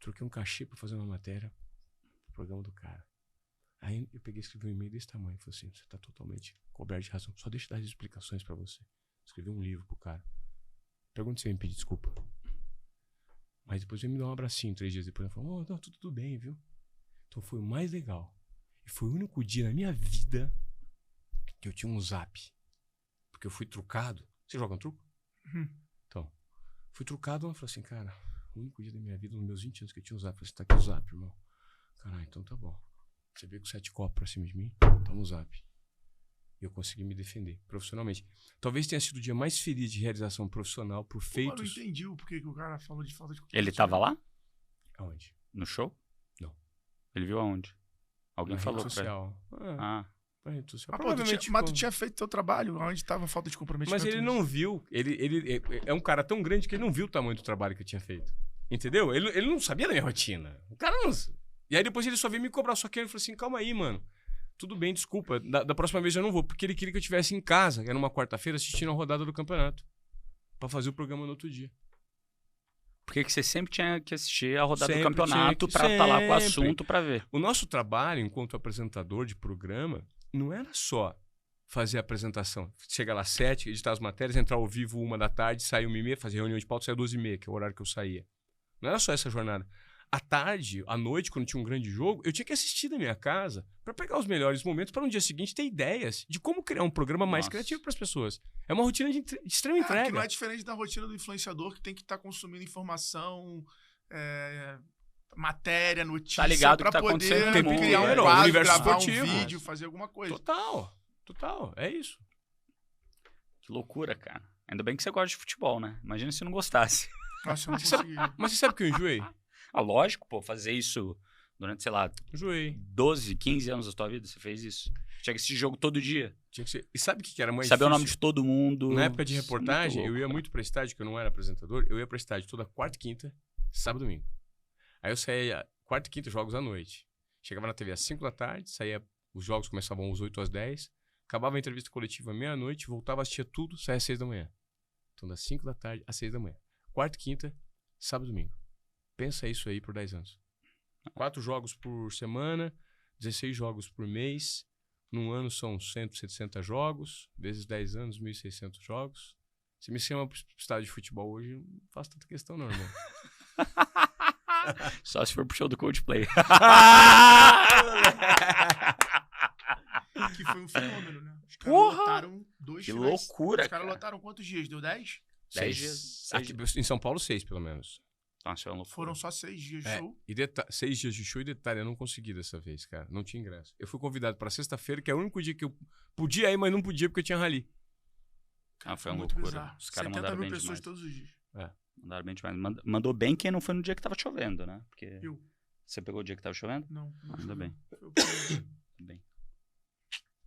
Troquei um cachê pra fazer uma matéria pro programa do cara. Aí eu peguei e escrevi um e-mail desse tamanho. Falei assim, você tá totalmente coberto de razão. Só deixa eu dar as explicações pra você. Escrevi um livro pro cara. Pergunta se ele me pedir desculpa. Mas depois ele me deu um abracinho 3 dias depois. Ele falou, não, tudo bem, viu? Então foi o mais legal. E foi o único dia na minha vida que eu tinha um zap. Porque eu fui trucado. Você joga um truco? Então, fui trucado. Ela falou assim, cara, o único dia da minha vida, nos meus 20 anos que eu tinha um zap. Eu falei assim, tá aqui o zap, irmão. Caralho, então tá bom. Você veio com 7 copos pra cima de mim? Toma o zap. E eu consegui me defender profissionalmente. Talvez tenha sido o dia mais feliz de realização profissional por feitos... Eu não entendi o porquê que o cara falou de falta de... Ele tava lá? Aonde? No show? Não. Ele viu aonde? Alguém Na falou rede pra ele? social. Na rede social. Mas tu tinha feito teu trabalho, onde tava a falta de comprometimento. Mas ele não viu. Ele é um cara tão grande que ele não viu o tamanho do trabalho que eu tinha feito. Entendeu? Ele não sabia da minha rotina. O cara não... E aí depois ele só veio me cobrar. Só que ele falou assim, calma aí, mano. Tudo bem, desculpa. Da próxima vez eu não vou. Porque ele queria que eu estivesse em casa, que era uma quarta-feira, assistindo a rodada do campeonato. Pra fazer o programa no outro dia. Porque você sempre tinha que assistir a rodada Sempre do campeonato pra estar lá com o assunto pra ver. O nosso trabalho, enquanto apresentador de programa, não era só fazer a apresentação. Chegar lá às 7, editar as matérias, entrar ao vivo 1 da tarde, sair 1h30, fazer reunião de pauta, sair 12h30, que é o horário que eu saía. Não era só essa jornada. À tarde, à noite, quando tinha um grande jogo, eu tinha que assistir da minha casa para pegar os melhores momentos para no dia seguinte ter ideias de como criar um programa mais criativo para as pessoas. É uma rotina de extrema entrega. Que não é diferente da rotina do influenciador que tem que estar consumindo informação, matéria, notícia, tá ligado para que tá poder acontecendo criar um inteiro, quadro, universo gravar esportivo. um vídeo, fazer alguma coisa. Total. É isso. Que loucura, cara. Ainda bem que você gosta de futebol, né? Imagina se não gostasse. Nossa, eu não consegui. Mas você sabe que eu enjoei? Ah, lógico, pô, fazer isso durante, sei lá, Enjoei. 12, 15 anos da tua vida, você fez isso. Tinha que assistir jogo todo dia. Tinha que ser... E sabe o que era mais Saber o nome difícil? de todo mundo. Na época de Isso é muito reportagem, louco, eu ia cara. muito pra estádio, que eu não era apresentador, eu ia pra estádio toda quarta e quinta, sábado e domingo. Aí eu saía quarta e quinta, jogos à noite. Chegava na TV às 5 da tarde, os jogos começavam às 8 às 10, acabava a entrevista coletiva à meia-noite, voltava, assistia tudo, saía às 6 da manhã. Então das 5 da tarde às 6 da manhã. Quarta e quinta, sábado e domingo. Pensa isso aí por 10 anos. 4 jogos por semana, 16 jogos por mês. Num ano são 160 jogos, vezes 10 anos, 1.600 jogos. Se me chama pro estádio de futebol hoje, não faço tanta questão não, irmão. Só se for pro show do Coldplay. Que foi um fenômeno, né? Os caras Porra! lotaram 2 Que finais. loucura, Os caras cara. lotaram quantos dias? Deu 10? 10 dias. Aqui, em São Paulo, 6 pelo menos. Nossa, é uma loucura. Foram só 6 dias de show. E 6 dias de show e detalhe, eu não consegui dessa vez, cara. Não tinha ingresso. Eu fui convidado pra sexta-feira, que é o único dia que eu podia ir, mas não podia porque eu tinha rally. Ah, foi uma muito loucura. bizarro. Os caras 70 mandaram mil bem pessoas demais. todos os dias. Mandaram bem demais. Mandou bem quem não foi no dia que tava chovendo, né? Porque Eu. você pegou o dia que tava chovendo? Não. Ainda bem. Foi o primeiro. Bem.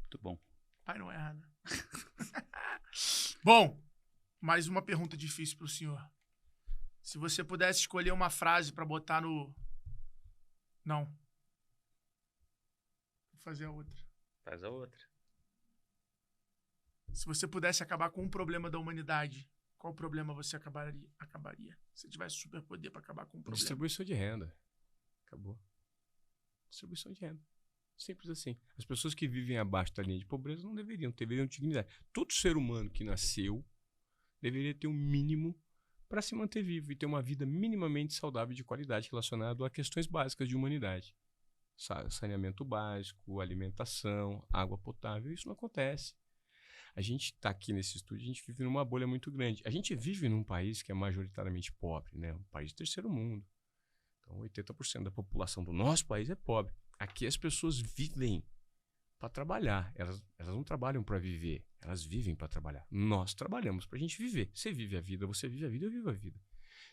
Muito bom. Pai não erra, né? Bom, mais uma pergunta difícil pro senhor. Se você pudesse escolher uma frase pra botar no... Não. Vou fazer a outra. Faz a outra. Se você pudesse acabar com um problema da humanidade, qual problema você acabaria? Se tivesse superpoder pra acabar com um problema. Distribuição de renda. Acabou. Distribuição de renda. Simples assim. As pessoas que vivem abaixo da linha de pobreza não deveriam ter dignidade. Todo ser humano que nasceu deveria ter um mínimo para se manter vivo e ter uma vida minimamente saudável e de qualidade relacionado a questões básicas de humanidade. Saneamento básico, alimentação, água potável. Isso não acontece. A gente está aqui nesse estúdio, a gente vive numa bolha muito grande. A gente vive num país que é majoritariamente pobre, né? Um país de terceiro mundo. Então, 80% da população do nosso país é pobre. Aqui as pessoas vivem para trabalhar. Elas não trabalham para viver. Elas vivem para trabalhar. Nós trabalhamos para a gente viver. Você vive a vida, você vive a vida, eu vivo a vida.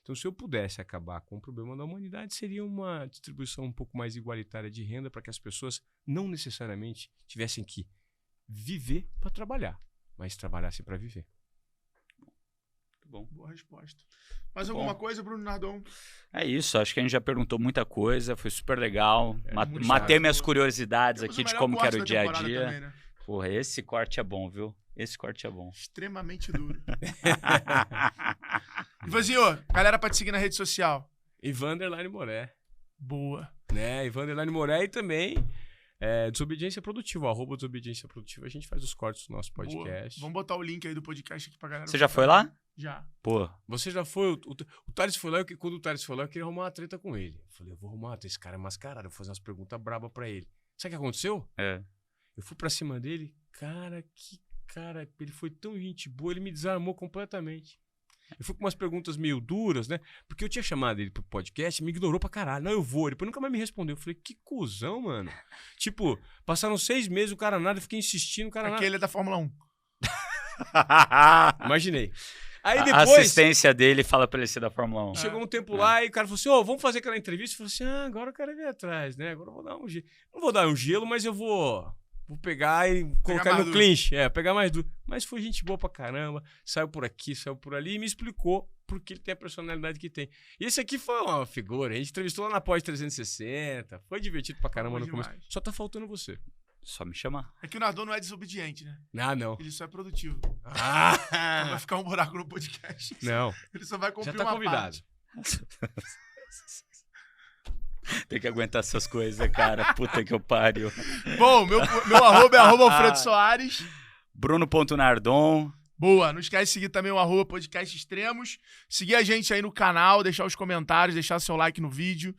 Então, se eu pudesse acabar com o problema da humanidade, seria uma distribuição um pouco mais igualitária de renda para que as pessoas não necessariamente tivessem que viver para trabalhar, mas trabalhassem para viver. Muito bom. Boa resposta. Mais alguma coisa, Bruno Nardon? É isso, acho que a gente já perguntou muita coisa, foi super legal. muito Matei chato. minhas curiosidades Temos aqui o de melhor como que corte era o da dia a temporada dia. também, né? Porra, esse corte é bom, viu? Esse corte é bom. Extremamente duro. Ivanzinho, galera pra te seguir na rede social. Ivan_Moré. Boa. Né? Ivan_ Moré e também Desobediência Produtiva. @Desobediência Produtiva. A gente faz os cortes do nosso podcast. Boa. Vamos botar o link aí do podcast aqui pra galera. Você já foi lá? Já. Pô, Você já foi? O Thales foi lá, quando o Thales foi lá, eu queria arrumar uma treta com ele. Eu falei, eu vou arrumar esse cara mascarado, vou fazer umas perguntas brabas pra ele. Sabe o que aconteceu? Eu fui pra cima dele, ele foi tão gente boa, ele me desarmou completamente. Eu fui com umas perguntas meio duras, né? Porque eu tinha chamado ele pro podcast, me ignorou pra caralho. Não, eu vou. Depois nunca mais me respondeu. Eu falei, que cuzão, mano. Tipo, passaram 6 meses, o cara nada, eu fiquei insistindo, o cara nada. Aquele é da Fórmula 1. Imaginei. Aí a depois... assistência dele fala pra ele ser da Fórmula 1. Chegou um tempo lá e o cara falou assim, vamos fazer aquela entrevista. Eu falei assim, agora o cara veio atrás, né? Agora eu vou dar um gelo. Não vou dar um gelo, mas eu vou pegar e colocar mais no duro. clinch. Pegar mais duro. Mas foi gente boa pra caramba. Saiu por aqui, saiu por ali e me explicou porque ele tem a personalidade que tem. E esse aqui foi uma figura. A gente entrevistou lá na Pós 360. Foi divertido pra caramba Foi no começo. demais. Só tá faltando você. Só me chamar. É que o Nardon não é desobediente, né? Ah, não. Ele só é produtivo. Então vai ficar um buraco no podcast. Não. Ele só vai Já cumprir tá uma convidado. parte. Tem que aguentar essas coisas, cara. Puta que eu pariu. Bom, meu arroba é @Alfredo Soares. Bruno.Nardon. Boa, não esquece de seguir também o @Podcast Extremos. Seguir a gente aí no canal, deixar os comentários, deixar seu like no vídeo.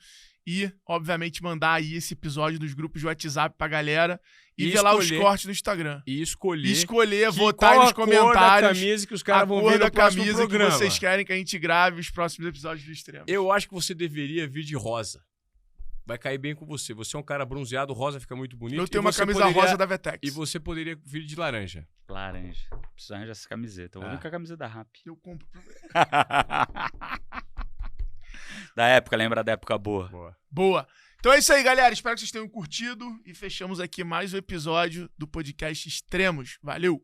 E, obviamente, mandar aí esse episódio nos grupos de WhatsApp pra galera. E ver lá os cortes no Instagram. E escolher votar aí nos comentários. Qual a cor da camisa que os caras vão ver no próximo camisa programa. que vocês querem que a gente grave os próximos episódios do Extremos. Eu acho que você deveria vir de rosa. vai cair bem com você. Você é um cara bronzeado, rosa fica muito bonito. Eu tenho uma camisa rosa da Vetex. E você poderia vir de laranja. Laranja. Preciso arranjar essa camiseta. Eu vou vir com a camisa da Rappi. Eu compro. Da época, lembra da época boa. Boa. Então é isso aí, galera. Espero que vocês tenham curtido. E fechamos aqui mais um episódio do podcast Extremos. Valeu!